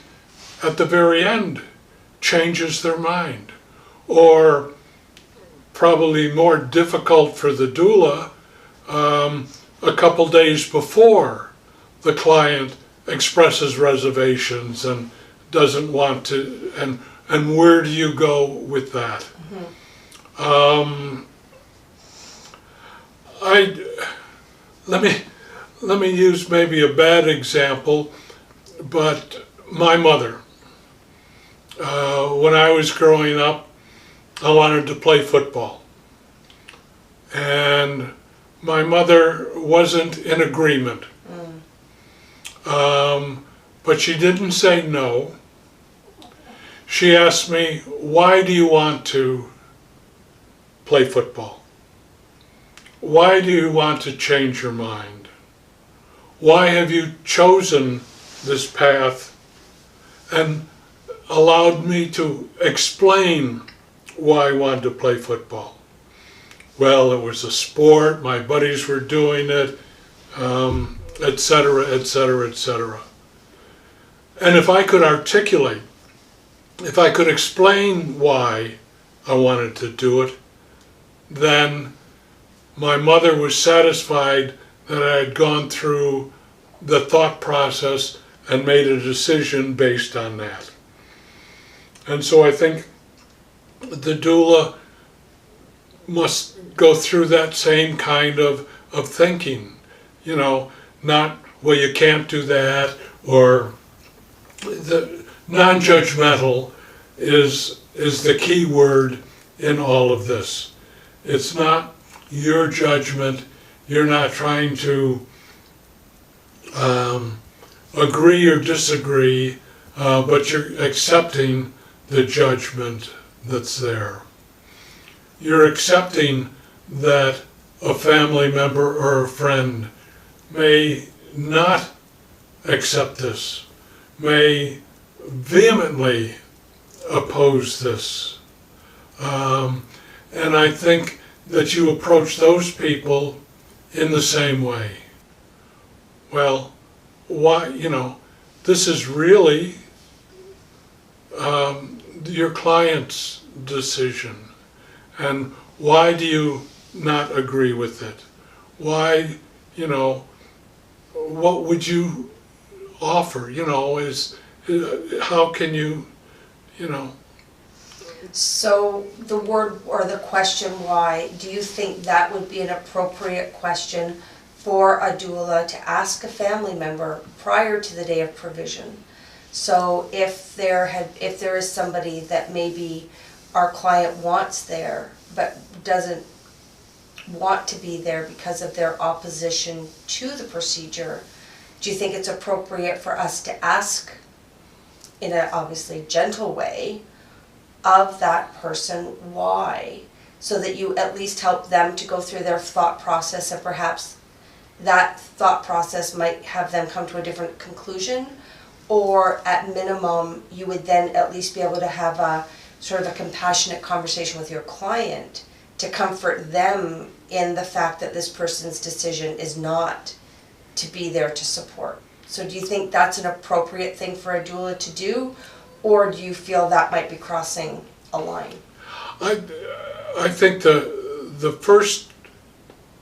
at the very end changes their mind, or probably more difficult for the doula, a couple days before the client expresses reservations and doesn't want to, and where do you go with that? Let me use maybe a bad example, but my mother, when I was growing up, I wanted to play football. And my mother wasn't in agreement. But she didn't say no. She asked me, why do you want to play football? Why do you want to change your mind? Why have you chosen this path? And allowed me to explain why I wanted to play football. Well, it was a sport, my buddies were doing it, etc., etc., etc. And if I could articulate, if I could explain why I wanted to do it, then my mother was satisfied that I had gone through the thought process and made a decision based on that. And so I think the doula must go through that same kind of thinking, you know, not, well, you can't do that, or the non-judgmental is the key word in all of this. It's not your judgment. You're not trying to agree or disagree, but you're accepting the judgment that's there. You're accepting that a family member or a friend may not accept this, may vehemently oppose this. And I think that you approach those people in the same way. Well, why, you know, this is really your client's decision. And why do you not agree with it? Why, you know, what would you offer? You know, how can you, you know? So the word or the question why, do you think that would be an appropriate question for a doula to ask a family member prior to the day of provision? So if there is somebody that maybe our client wants there but doesn't want to be there because of their opposition to the procedure, do you think it's appropriate for us to ask in a obviously gentle way of that person why, so that you at least help them to go through their thought process, and perhaps that thought process might have them come to a different conclusion, or at minimum you would then at least be able to have a sort of a compassionate conversation with your client to comfort them in the fact that this person's decision is not to be there to support. So do you think that's an appropriate thing for a doula to do, or do you feel that might be crossing a line? I think the first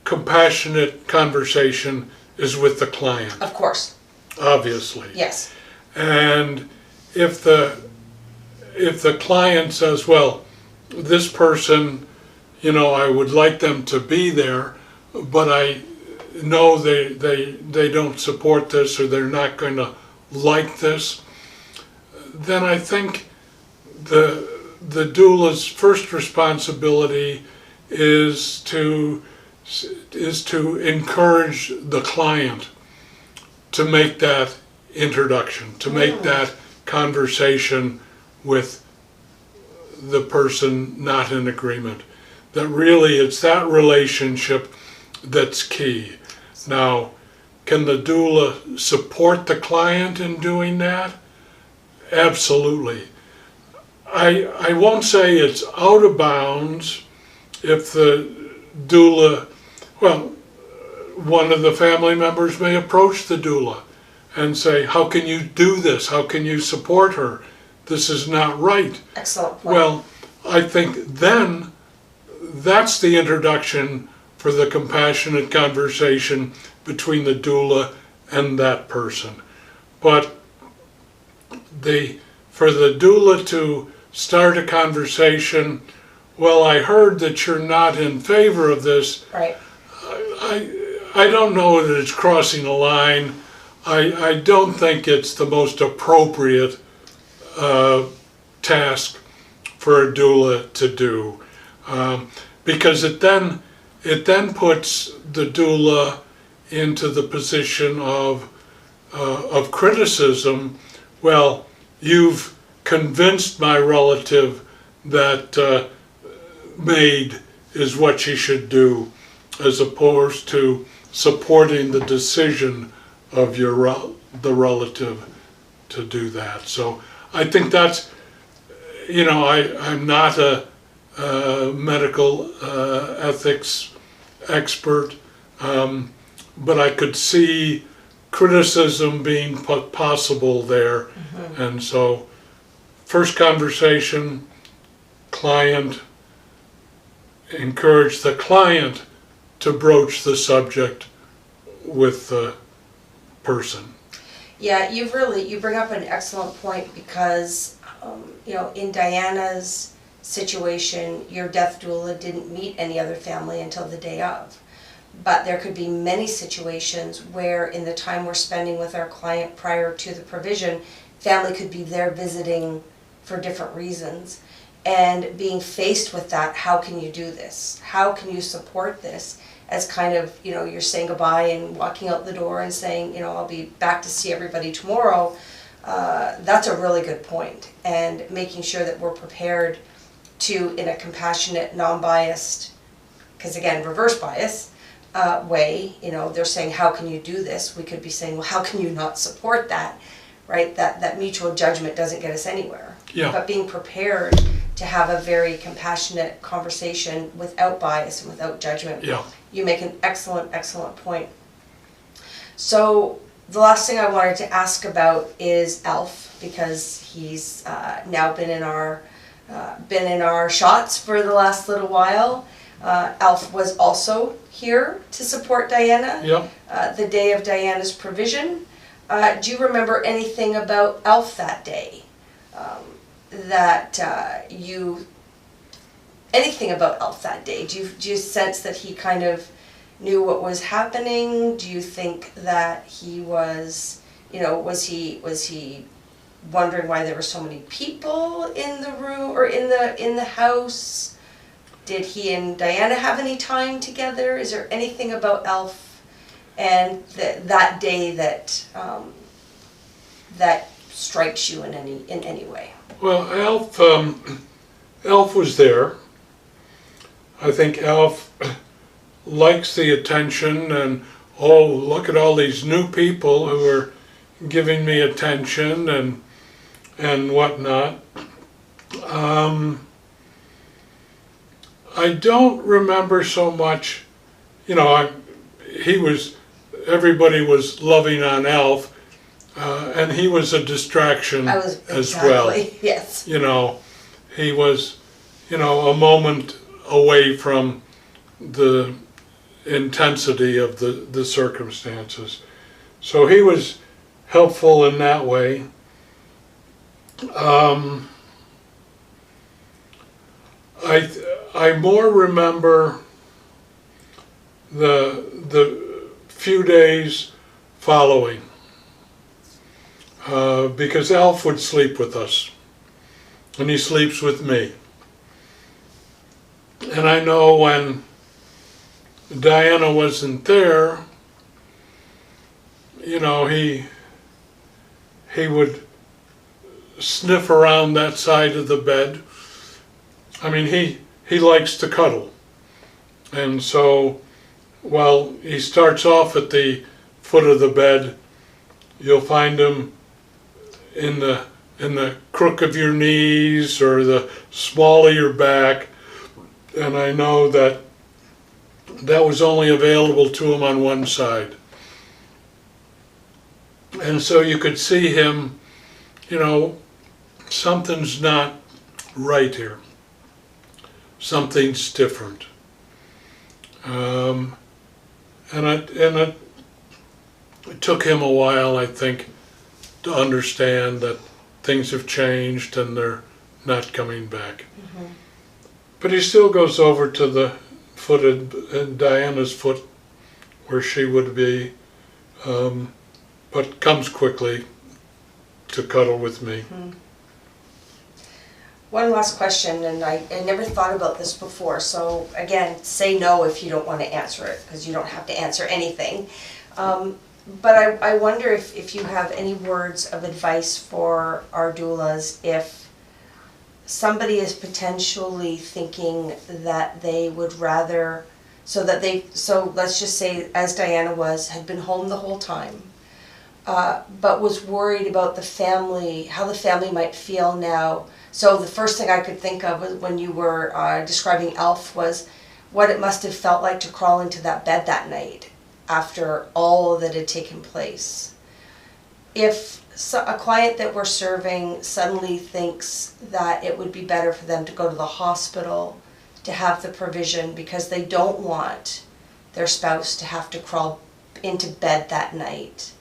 compassionate conversation is with the client. Of course. Obviously. Yes. And if the client says, well, this person, you know, I would like them to be there, but I know they don't support this, or they're not going to like this, then I think the doula's first responsibility is to encourage the client to make that introduction, to make that conversation with the person not in agreement. That really it's that relationship that's key. Now, can the doula support the client in doing that? Absolutely. I won't say it's out of bounds if the doula, well, one of the family members may approach the doula and say, how can you do this? How can you support her? This is not right. Excellent point. Well, I think then that's the introduction for the compassionate conversation between the doula and that person. But for the doula to start a conversation, well, I heard that you're not in favor of this. Right. I don't know that it's crossing a line. I don't think it's the most appropriate task for a doula to do, because it then puts the doula into the position of criticism. Well, you've convinced my relative that maid is what she should do, as opposed to supporting the decision of the relative to do that. So I think that's, I'm not a medical ethics expert, but I could see criticism being possible there. Mm-hmm. And so first conversation, client, encourage the client to broach the subject with the person. Yeah, you bring up an excellent point, because in Diana's situation, your death doula didn't meet any other family until the day of. But there could be many situations where, in the time we're spending with our client prior to the provision, family could be there visiting for different reasons. And being faced with that, how can you do this? How can you support this? As kind of, you're saying goodbye and walking out the door and saying, I'll be back to see everybody tomorrow. That's a really good point. And making sure that we're prepared to, in a compassionate, non-biased, because again, reverse bias way, they're saying, how can you do this? We could be saying, well, how can you not support that? Right? That mutual judgment doesn't get us anywhere. Yeah. But being prepared to have a very compassionate conversation without bias and without judgment. Yeah. You make an excellent, excellent point. So the last thing I wanted to ask about is Alf, because he's now been in our shots for the last little while. Alf was also here to support Diana. Yep. The day of Diana's provision. Do you remember anything about Alf that day? Anything about Alf that day? Do you sense that he kind of knew what was happening? Do you think that he was, was he wondering why there were so many people in the room or in the house? Did he and Diana have any time together? Is there anything about Alf and that day that that strikes you in any way? Well, Alf was there. I think Alf likes the attention and, oh, look at all these new people who are giving me attention and whatnot. I don't remember so much, everybody was loving on Alf, and he was a distraction as well. Yes. He was, a moment away from the intensity of the circumstances. So he was helpful in that way. I more remember the few days following. because Alf would sleep with us, and he sleeps with me. And I know when Diana wasn't there, you know, he would sniff around that side of the bed. I mean, he likes to cuddle. And so while he starts off at the foot of the bed, you'll find him in the crook of your knees or the small of your back. And I know that was only available to him on one side. And so you could see him, you know, something's not right here. Something's different. And it took him a while, I think, to understand that things have changed and they're not coming back. Mm-hmm. But he still goes over to the foot of Diana's foot where she would be, but comes quickly to cuddle with me. Mm-hmm. One last question, and I never thought about this before, so again, say no if you don't want to answer it, because you don't have to answer anything. But I wonder if you have any words of advice for our doulas if somebody is potentially thinking that they would rather, so let's just say, as Diana had been home the whole time, but was worried about the family, how the family might feel now. So the first thing I could think of when you were describing Alf was what it must have felt like to crawl into that bed that night after all that had taken place. If a client that we're serving suddenly thinks that it would be better for them to go to the hospital to have the provision because they don't want their spouse to have to crawl into bed that night,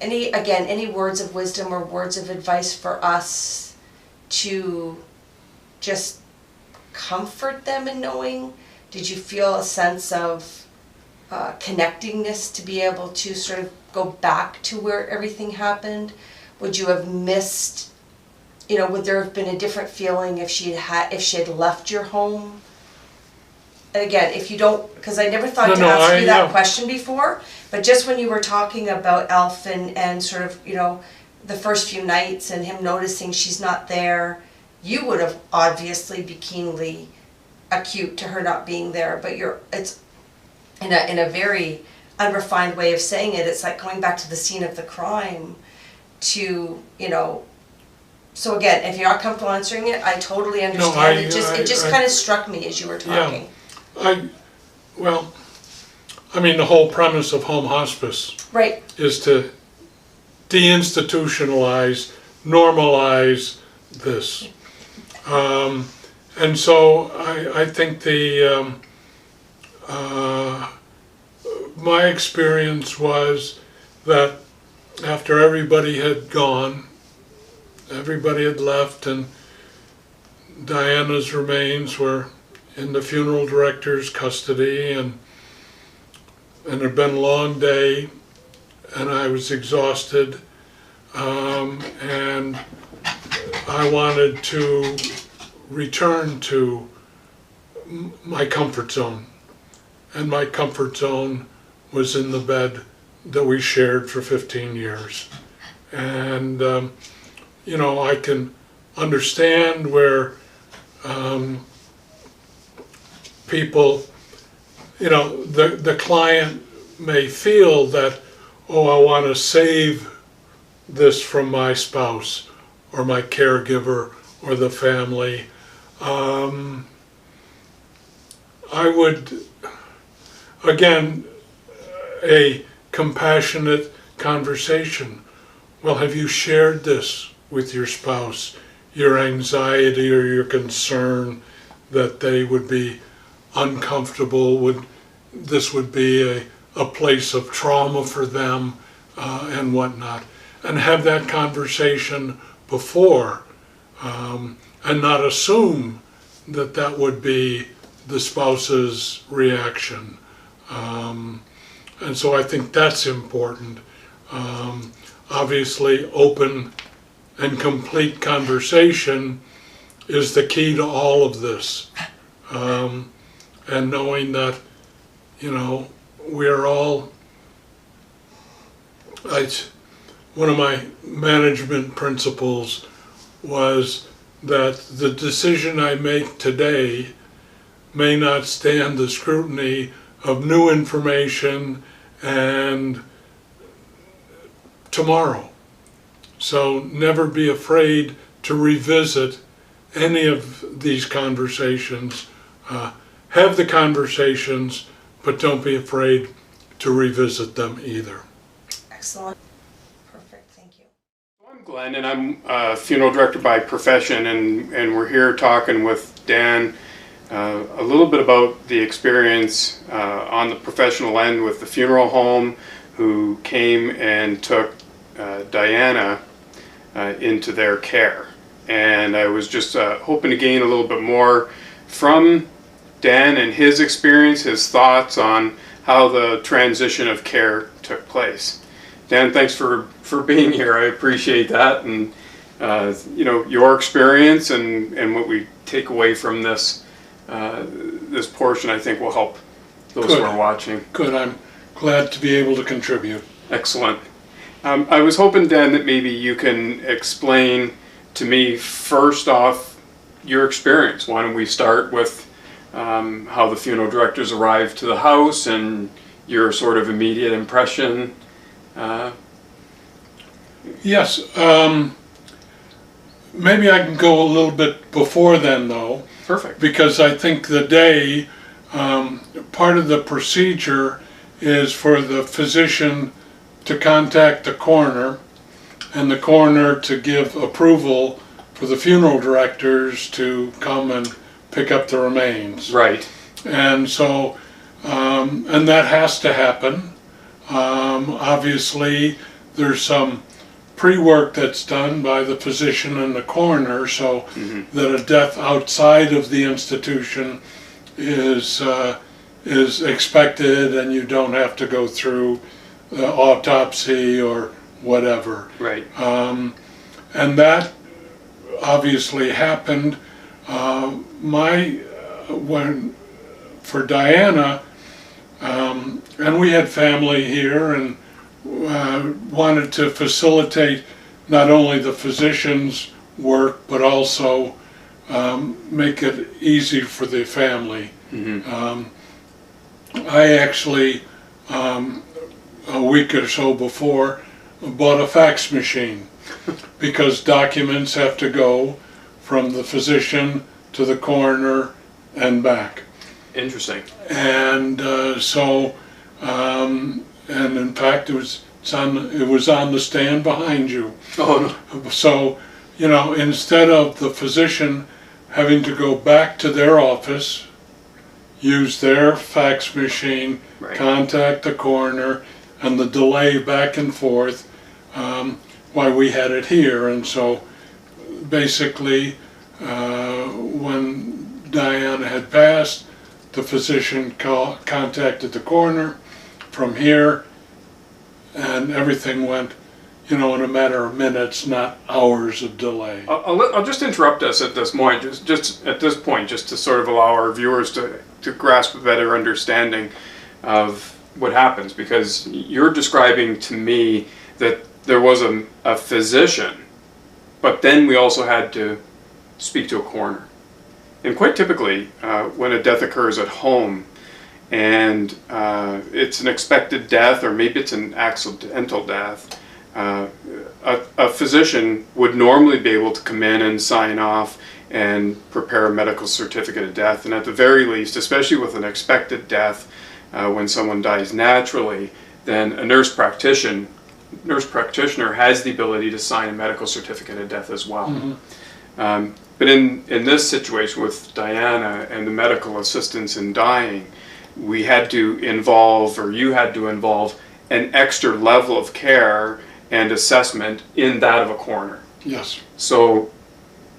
any words of wisdom or words of advice for us to just comfort them in knowing? Did you feel a sense of connectingness to be able to sort of go back to where everything happened? Would you have missed, would there have been a different feeling if she had left your home? And again, if you don't, because I never thought to ask you that question before, but just when you were talking about Alf and sort of, the first few nights and him noticing she's not there, you would have obviously be keenly acute to her not being there, but it's in a very unrefined way of saying it, it's like going back to the scene of the crime to, so again, if you're not comfortable answering it, I totally understand. It just kind of struck me as you were talking. Yeah, the whole premise of home hospice is to deinstitutionalize, normalize this. And so I think my experience was that after everybody had gone, everybody had left, and Diana's remains were in the funeral director's custody, and it had been a long day, and I was exhausted, and I wanted to return to my comfort zone. And my comfort zone was in the bed that we shared for 15 years. And, I can understand where people, the client may feel that, I want to save this from my spouse or my caregiver or the family. I would, again, a compassionate conversation. Well, have you shared this with your spouse, your anxiety or your concern that they would be uncomfortable, this would be a place of trauma for them and whatnot, and have that conversation before and not assume that would be the spouse's reaction. And so I think that's important. obviously open and complete conversation is the key to all of this. And knowing that, you know, we're all, one of my management principles was that the decision I make today may not stand the scrutiny of new information and tomorrow. So never be afraid to revisit any of these conversations. Have the conversations, but don't be afraid to revisit them either. Excellent. Perfect, thank you. I'm Glenn, and I'm a funeral director by profession, and we're here talking with Dan a little bit about the experience on the professional end with the funeral home who came and took Diana into their care. And I was just hoping to gain a little bit more from Dan and his experience, his thoughts on how the transition of care took place. Dan, thanks for being here. I appreciate that, and you know, your experience and what we take away from this this portion, I think, will help those who are watching. Good. I'm glad to be able to contribute. Excellent. I was hoping, Dan, that maybe you can explain to me first off your experience. Why don't we start with how the funeral directors arrived to the house and your sort of immediate impression? Yes. Maybe I can go a little bit before then, though. Perfect. Because I think the day, part of the procedure is for the physician to contact the coroner and the coroner to give approval for the funeral directors to come and pick up the remains. Right. And so, and that has to happen. Obviously, there's some pre-work that's done by the physician and the coroner, so that a death outside of the institution is expected, and you don't have to go through the autopsy or whatever. Right. And that obviously happened. When for Diana, and we had family here, and wanted to facilitate not only the physician's work but also make it easy for the family. I actually, a week or so before, bought a fax machine because documents have to go from the physician to the coroner and back. Interesting. And and in fact it was on the stand behind you. Oh, no. So, you know, instead of the physician having to go back to their office, use their fax machine, Right. contact the coroner, and the delay back and forth, why we had it here. And so basically, when Diana had passed, the physician contacted the coroner from here, and everything went, you know, in a matter of minutes, not hours of delay. I'll just interrupt us at this point, just at this point, just to sort of allow our viewers to grasp a better understanding of what happens, because you're describing to me that there was a physician, but then we also had to speak to a coroner. And quite typically, when a death occurs at home, and it's an expected death, or maybe it's an accidental death, a physician would normally be able to come in and sign off and prepare a medical certificate of death. And at the very least, especially with an expected death, when someone dies naturally, then a nurse practitioner has the ability to sign a medical certificate of death as well. But in this situation with Diana and the medical assistance in dying, we had to involve, or you had to involve, an extra level of care and assessment in that of a coroner. Yes. So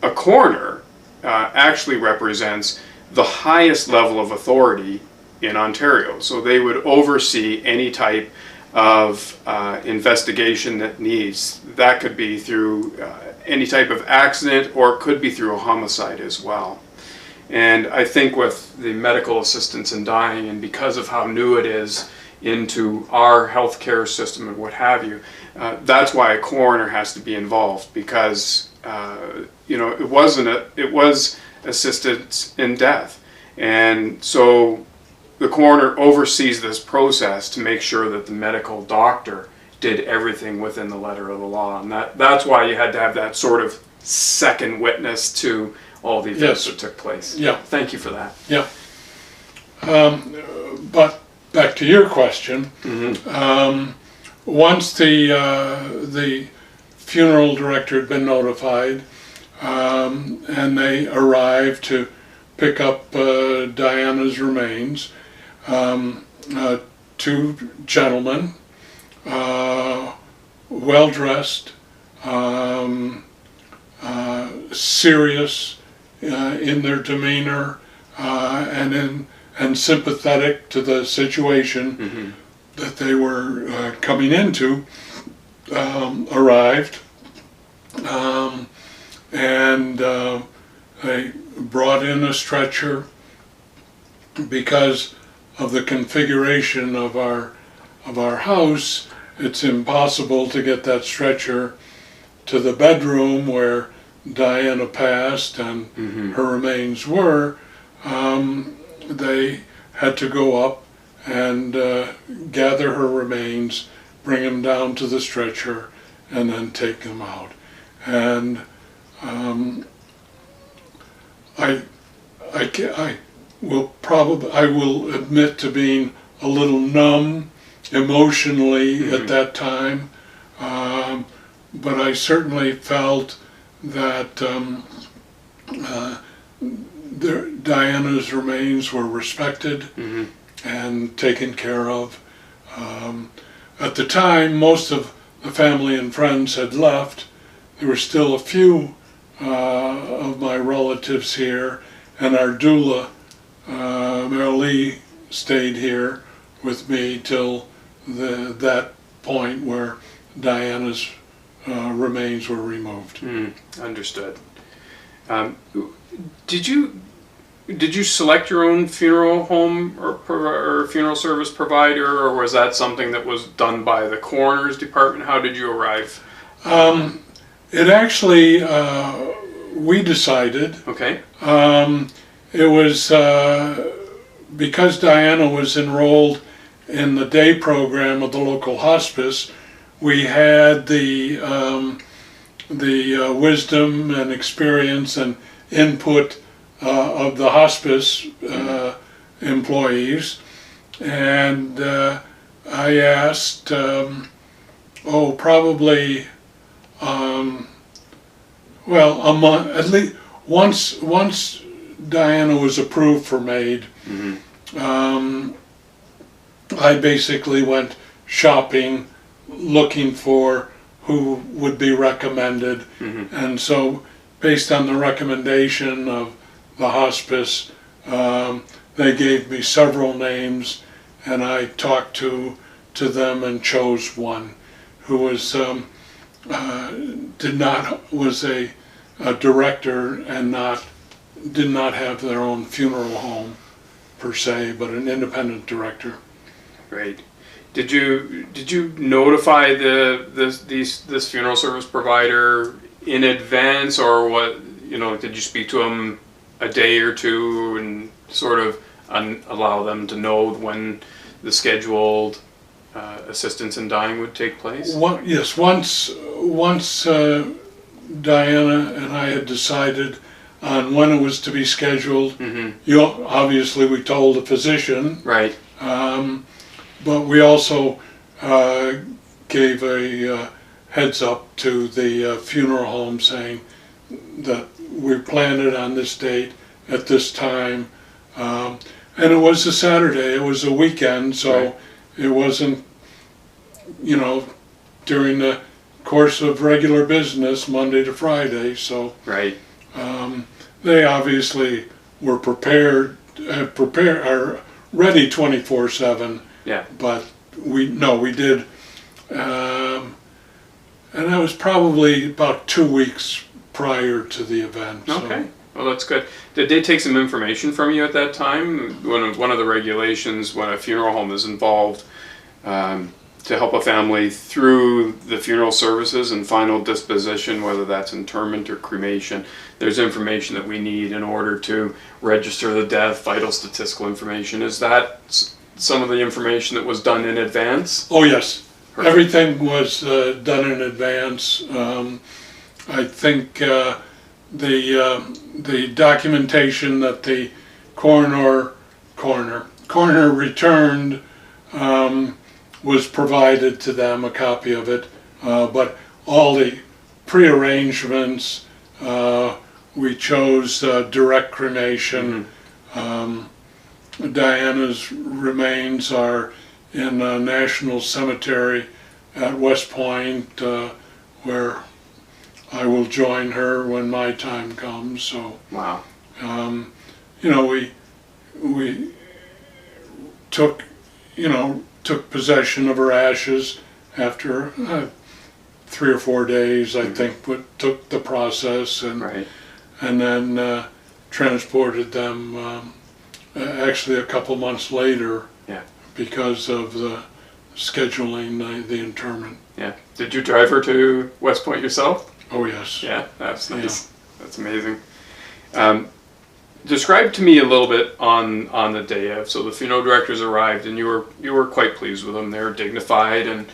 a coroner actually represents the highest level of authority in Ontario. So they would oversee any type of investigation that needs. That could be through any type of accident, or it could be through a homicide as well. And I think with the medical assistance in dying, and because of how new it is into our healthcare system and what have you, that's why a coroner has to be involved, because it was assistance in death, and so the coroner oversees this process to make sure that the medical doctor did everything within the letter of the law, and that's why you had to have that sort of second witness to all the events that took place. Yeah. Thank you for that. Yeah. But back to your question, once the funeral director had been notified, and they arrived to pick up Diana's remains, two gentlemen, well dressed, serious in their demeanor, and sympathetic to the situation that they were coming into, arrived, and they brought in a stretcher. Because of the configuration of our house, it's impossible to get that stretcher to the bedroom where Diana passed and her remains were. They had to go up and gather her remains, bring them down to the stretcher, and then take them out. And I will admit to being a little numb emotionally at that time, but I certainly felt that Diana's remains were respected and taken care of. At the time, most of the family and friends had left. There were still a few of my relatives here, and our doula, Mary Lee, stayed here with me till that point where Diana's remains were removed. Understood. Did you select your own funeral home or funeral service provider, or was that something that was done by the coroner's department? How did you arrive? It actually, we decided. Okay. It was because Diana was enrolled in the day program of the local hospice. We had the wisdom and experience and input of the hospice employees, and I asked, probably, a month, at least once Diana was approved for maid, I basically went shopping, looking for who would be recommended, and so based on the recommendation of the hospice, they gave me several names, and I talked to them and chose one who was a director and did not have their own funeral home per se, but an independent director. Great. Did you notify this funeral service provider in advance, or what? Did you speak to them a day or two and sort of allow them to know when the scheduled assistance in dying would take place? Yes. Once Diana and I had decided on when it was to be scheduled, obviously we told the physician. Right. But we also gave a heads up to the funeral home saying that we planned it on this date at this time. And it was a Saturday, it was a weekend, so it wasn't, during the course of regular business, Monday to Friday, so they obviously were prepared, are ready 24/7. Yeah. But we did, and that was probably about 2 weeks prior to the event. So. Okay. Well, that's good. Did they take some information from you at that time? One of the regulations when a funeral home is involved to help a family through the funeral services and final disposition, whether that's interment or cremation, there's information that we need in order to register the death, vital statistical information. Is that some of the information that was done in advance? Oh yes, Perfect. everything was done in advance. I think the documentation that the coroner returned was provided to them, a copy of it, but all the pre-arrangements, we chose direct cremation. Diana's remains are in a national cemetery at West Point, where I will join her when my time comes. So, Wow. you know, we took possession of her ashes after 3 or 4 days, I think, what took the process, and Right. and then transported them actually a couple months later. Yeah. Because of the scheduling the interment. Yeah. Did you drive her to West Point yourself? Oh yes. Yeah, that's nice. That's amazing. Describe to me a little bit on the day of. So the funeral directors arrived, and you were quite pleased with them. They were dignified and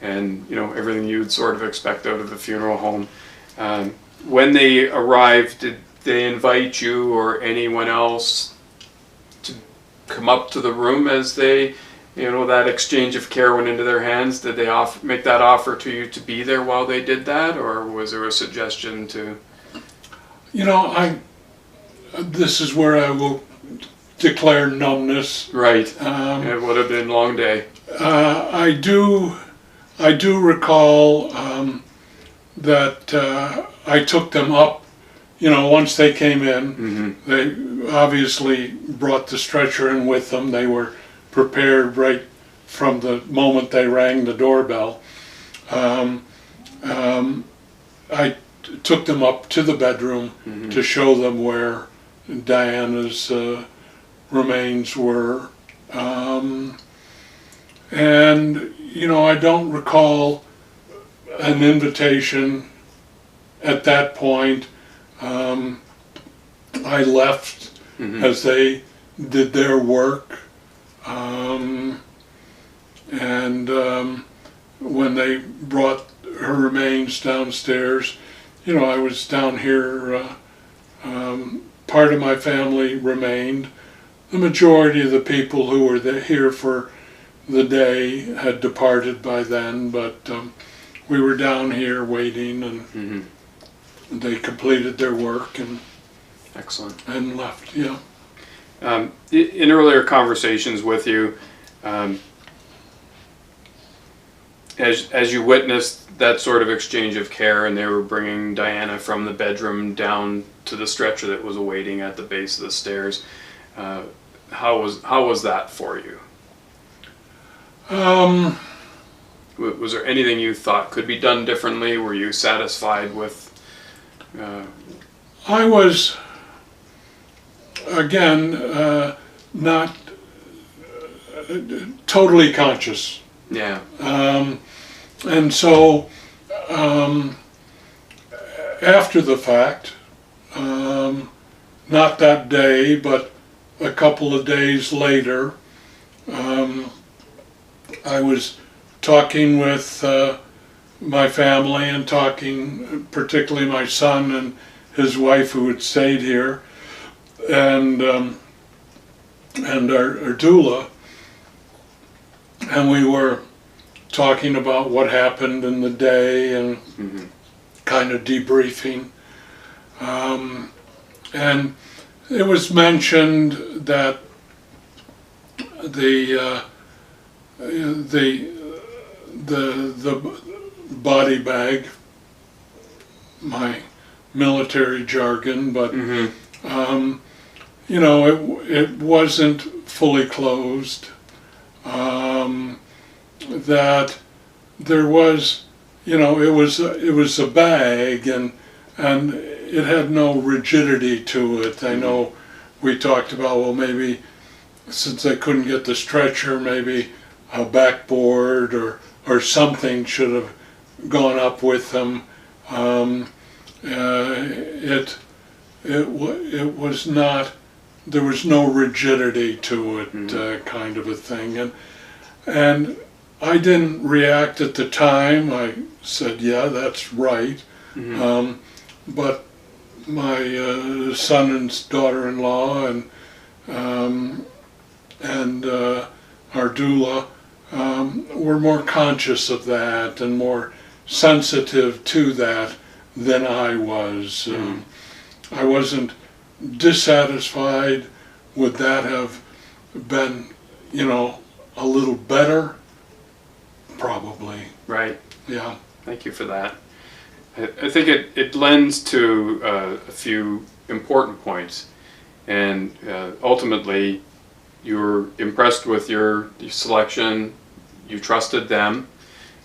everything you'd sort of expect out of a funeral home. When they arrived, did they invite you or anyone else to come up to the room as they, that exchange of care went into their hands? Did they make that offer to you to be there while they did that, or was there a suggestion to? This is where I will declare numbness. Right. It would have been a long day. I do recall that I took them up. Once they came in, they obviously brought the stretcher in with them. They were prepared right from the moment they rang the doorbell. I took them up to the bedroom to show them where Diana's remains were. And, I don't recall an invitation at that point. I left as they did their work. When they brought her remains downstairs, I was down here. Part of my family remained. The majority of the people who were here for the day had departed by then, but we were down here waiting, and they completed their work and Excellent. And left. Yeah. In earlier conversations with you, as you witnessed that sort of exchange of care, and they were bringing Diana from the bedroom down to the stretcher that was awaiting at the base of the stairs, how was that for you? Was there anything you thought could be done differently? Were you satisfied with? I was, again, not totally conscious. Yeah. And so, after the fact, not that day, but a couple of days later, I was talking with my family and talking particularly my son and his wife who had stayed here, and our doula, and we were talking about what happened in the day and kind of debriefing. And it was mentioned that the body bag, my military jargon, but it wasn't fully closed. that there was, it was a bag, and it had no rigidity to it. I know we talked about, well, maybe since they couldn't get the stretcher, maybe a backboard or something should have gone up with them. It was not, there was no rigidity to it, kind of a thing. And I didn't react at the time. I said, yeah, that's right. But my son and daughter-in-law and our doula were more conscious of that and more sensitive to that than I was. I wasn't dissatisfied. Would that have been, a little better? Probably. Right. Yeah. Thank you for that. I think it lends to a few important points, and ultimately you're impressed with your selection, you trusted them,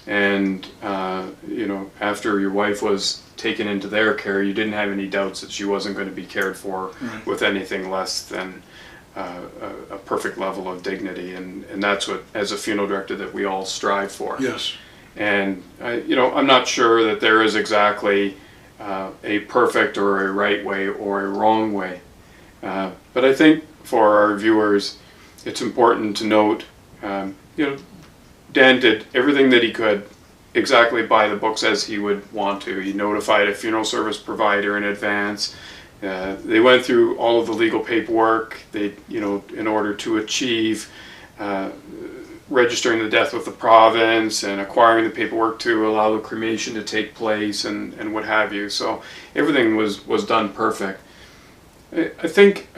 and after your wife was taken into their care, you didn't have any doubts that she wasn't going to be cared for with anything less than a perfect level of dignity, and that's what, as a funeral director, that we all strive for. Yes. And I'm not sure that there is exactly a perfect or a right way or a wrong way, but I think for our viewers, it's important to note, Dan did everything that he could exactly by the books as he would want to. He notified a funeral service provider in advance. They went through all of the legal paperwork. They, in order to achieve registering the death with the province and acquiring the paperwork to allow the cremation to take place and what have you. So everything was done perfect. I think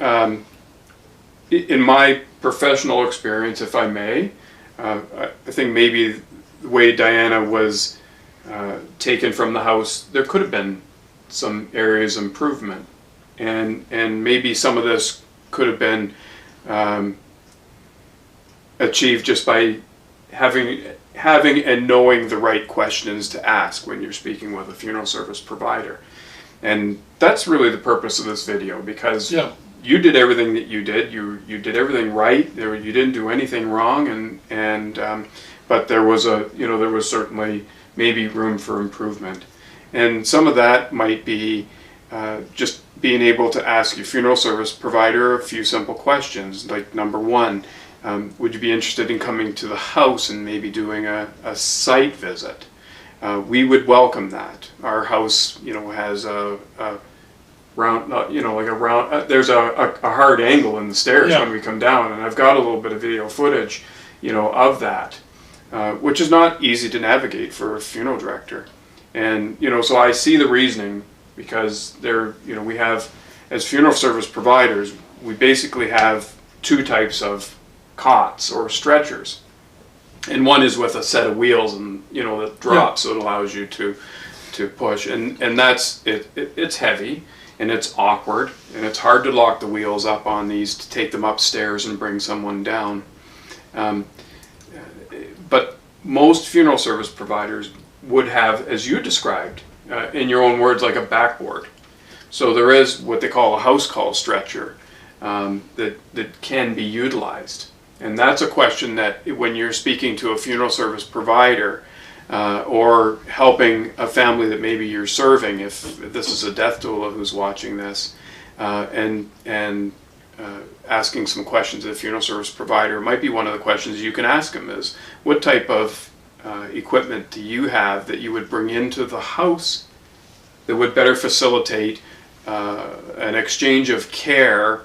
in my professional experience, if I may, I think maybe the way Diana was taken from the house, there could have been some areas of improvement, and maybe some of this could have been achieved just by having and knowing the right questions to ask when you're speaking with a funeral service provider. And that's really the purpose of this video, because you did everything that you did. You did everything right. You didn't do anything wrong, but there was there was certainly maybe room for improvement. And some of that might be just being able to ask your funeral service provider a few simple questions, like number one, would you be interested in coming to the house and maybe doing a site visit? We would welcome that. Our house, has a round, like a round, there's a hard angle in the stairs when we come down, and I've got a little bit of video footage, of that, which is not easy to navigate for a funeral director. And, so I see the reasoning, because we have, as funeral service providers, we basically have two types of cots or stretchers. And one is with a set of wheels and, that drops, so it allows you to push. And that's, it's heavy, and it's awkward, and it's hard to lock the wheels up on these to take them upstairs and bring someone down. But most funeral service providers would have, as you described, in your own words, like a backboard. So there is what they call a house call stretcher that can be utilized. And that's a question that when you're speaking to a funeral service provider or helping a family that maybe you're serving, if this is a death doula who's watching this, and asking some questions to the funeral service provider, might be one of the questions you can ask them is, what type of equipment do you have that you would bring into the house that would better facilitate an exchange of care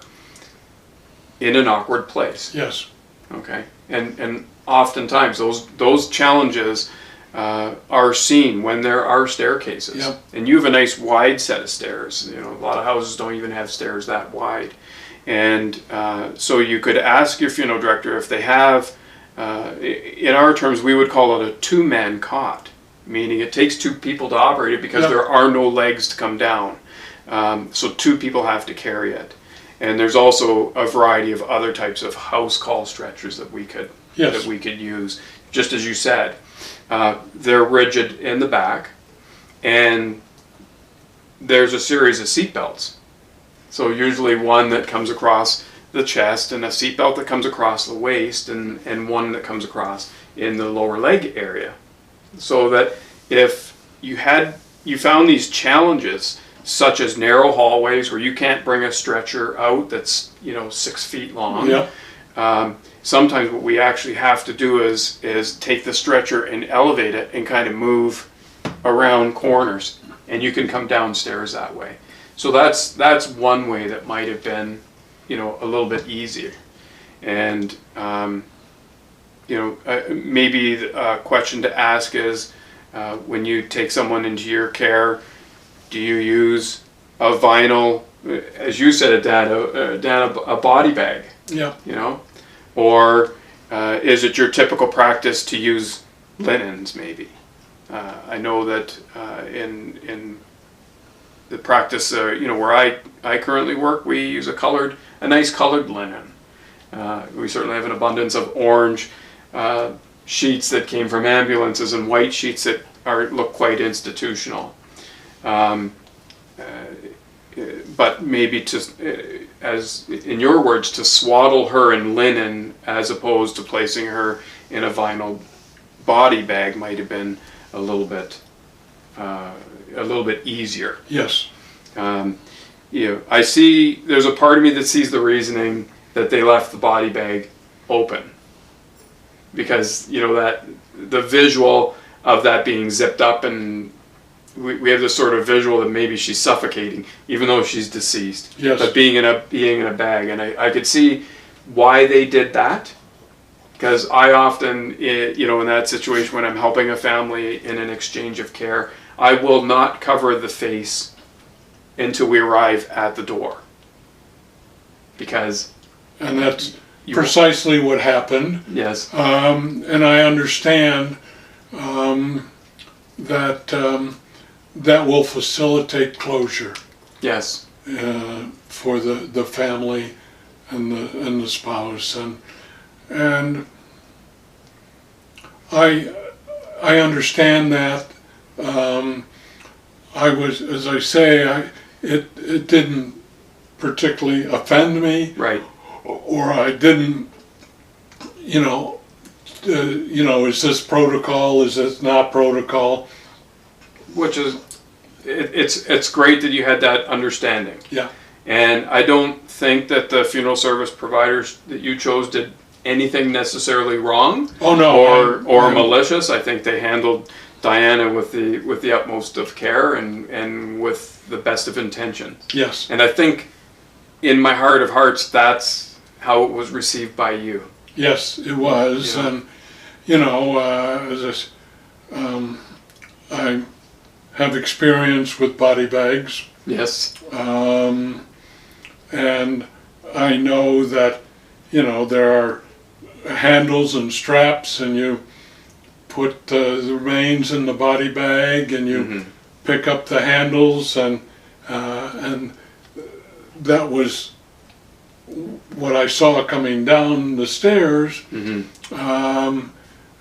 in an awkward place? Yes. Okay, and oftentimes those challenges are seen when there are staircases. Yep. And you have a nice wide set of stairs. A lot of houses don't even have stairs that wide. And so you could ask your funeral director if they have, in our terms, we would call it a two-man cot, meaning it takes two people to operate it because there are no legs to come down. So two people have to carry it. And there's also a variety of other types of house call stretchers that we could use. just as you said, they're rigid in the back, and there's a series of seat belts. So usually one that comes across the chest, and a seat belt that comes across the waist, and one that comes across in the lower leg area. So that if you found these challenges, such as narrow hallways where you can't bring a stretcher out that's 6 feet long. Yeah. Sometimes what we actually have to do is take the stretcher and elevate it and kind of move around corners, and you can come downstairs that way. So that's one way that might have been a little bit easier. And maybe a question to ask is, when you take someone into your care, do you use a vinyl, as you said, Dan, a body bag? Yeah. Or is it your typical practice to use linens, maybe? I know that in the practice, where I currently work, we use a nice colored linen. We certainly have an abundance of orange sheets that came from ambulances and white sheets that look quite institutional. But maybe as in your words, to swaddle her in linen as opposed to placing her in a vinyl body bag might have been a little bit easier. Yes. I see. There's a part of me that sees the reasoning that they left the body bag open, because that the visual of that being zipped up, and we have this sort of visual that maybe she's suffocating even though she's deceased. Yes. But being in a bag, and I could see why they did that, because I often in that situation when I'm helping a family in an exchange of care, I will not cover the face until we arrive at the door, because And that's precisely what happened. yes. And I understand that will facilitate closure Yes. for the family and the spouse, and I understand that. As I say, it didn't particularly offend me, Right. or I didn't, is this protocol? Is this not protocol? Which is, it's great that you had that understanding. Yeah. And I don't think that the funeral service providers that you chose did anything necessarily wrong. Oh no. Or malicious. I think they handled Diana with the utmost of care and with the best of intention. Yes. And I think in my heart of hearts, that's how it was received by you. Yes, it was, Yeah. and I have experience with body bags, Yes. and I know that there are handles and straps, and you put the remains in the body bag, and you pick up the handles, and that was what I saw coming down the stairs.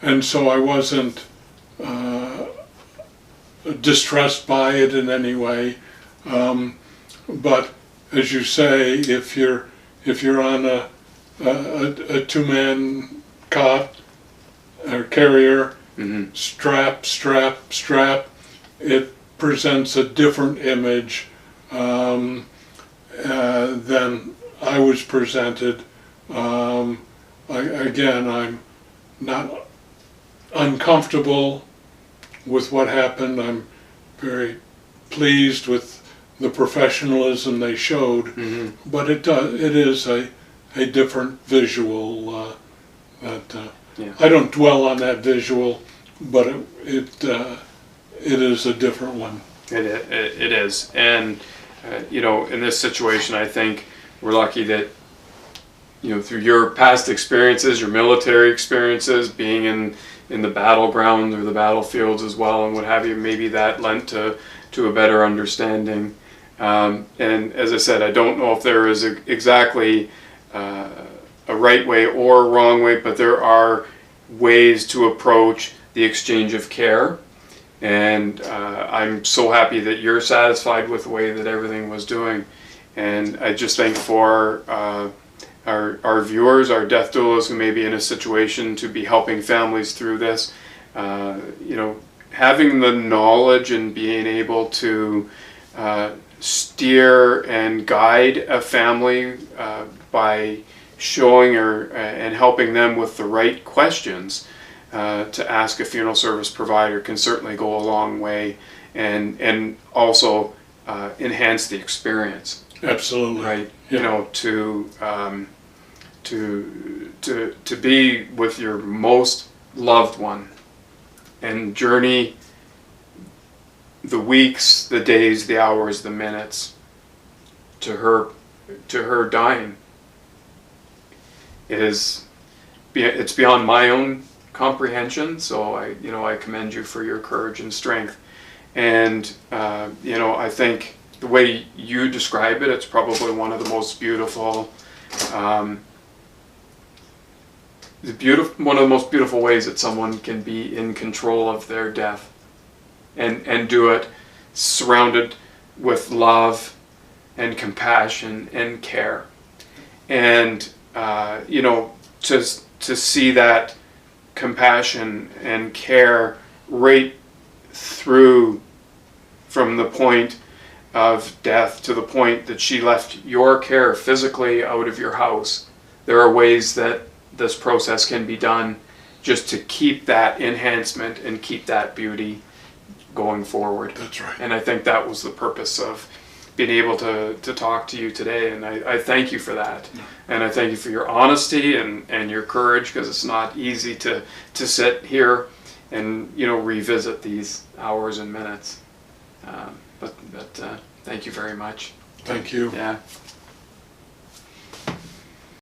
And so I wasn't distressed by it in any way. But as you say, if you're on a two-man cot or carrier, strap, it presents a different image than I was presented. I'm not uncomfortable with what happened. I'm very pleased with the professionalism they showed, but it is a different visual. I don't dwell on that visual, but it is a different one. It is, and in this situation, I think we're lucky that through your past experiences, your military experiences, being in the battleground or the battlefields as well, and what have you, maybe that lent to a better understanding. And as I said, I don't know if there is exactly a right way or a wrong way, but there are ways to approach the exchange of care. And I'm so happy that you're satisfied with the way that everything was doing. And I just think for our viewers, our death doulas who may be in a situation to be helping families through this, having the knowledge and being able to steer and guide a family by showing and helping them with the right questions to ask a funeral service provider can certainly go a long way and also enhance the experience. Absolutely. Right. Yeah. To be with your most loved one and journey the weeks, the days, the hours, the minutes to her dying it's beyond my own comprehension. So I commend you for your courage and strength. And I think the way you describe it, it's probably one of the most beautiful, one of the most beautiful ways that someone can be in control of their death, and do it surrounded with love and compassion and care. And to see that compassion and care right through from the point of death to the point that she left your care physically out of your house. There are ways that this process can be done just to keep that enhancement and keep that beauty going forward. That's right. And I think that was the purpose of being able to talk to you today, and I thank you for that. Yeah. And I thank you for your honesty and your courage, because it's not easy to sit here and revisit these hours and minutes. But thank you very much. Thank you. Yeah.